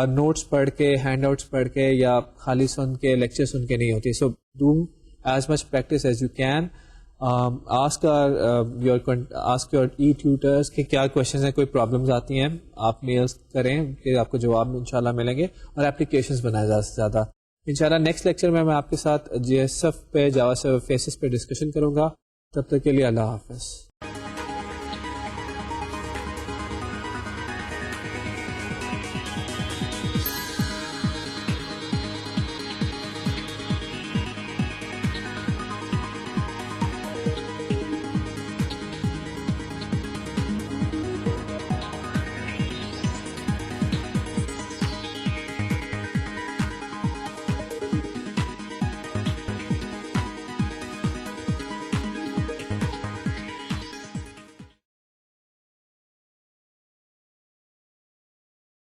نوٹس پڑھ کے, ہینڈ آؤٹس پڑھ کے یا خالی سن کے, لیکچر سن کے نہیں ہوتی. So do as much practice as you can. Ask your E tutors کہ کیا کوشچنز ہیں, کوئی پرابلمز آتی ہیں, آپ میلز کریں کہ آپ کو جواب انشاءاللہ ملیں گے, اور اپلیکیشنز بنائیں زیادہ سے زیادہ. انشاءاللہ نیکسٹ لیکچر میں آپ کے ساتھ GSF پہ, جاوا سرور فیسز پہ ڈسکشن کروں گا. تب تک کے لیے اللہ حافظ.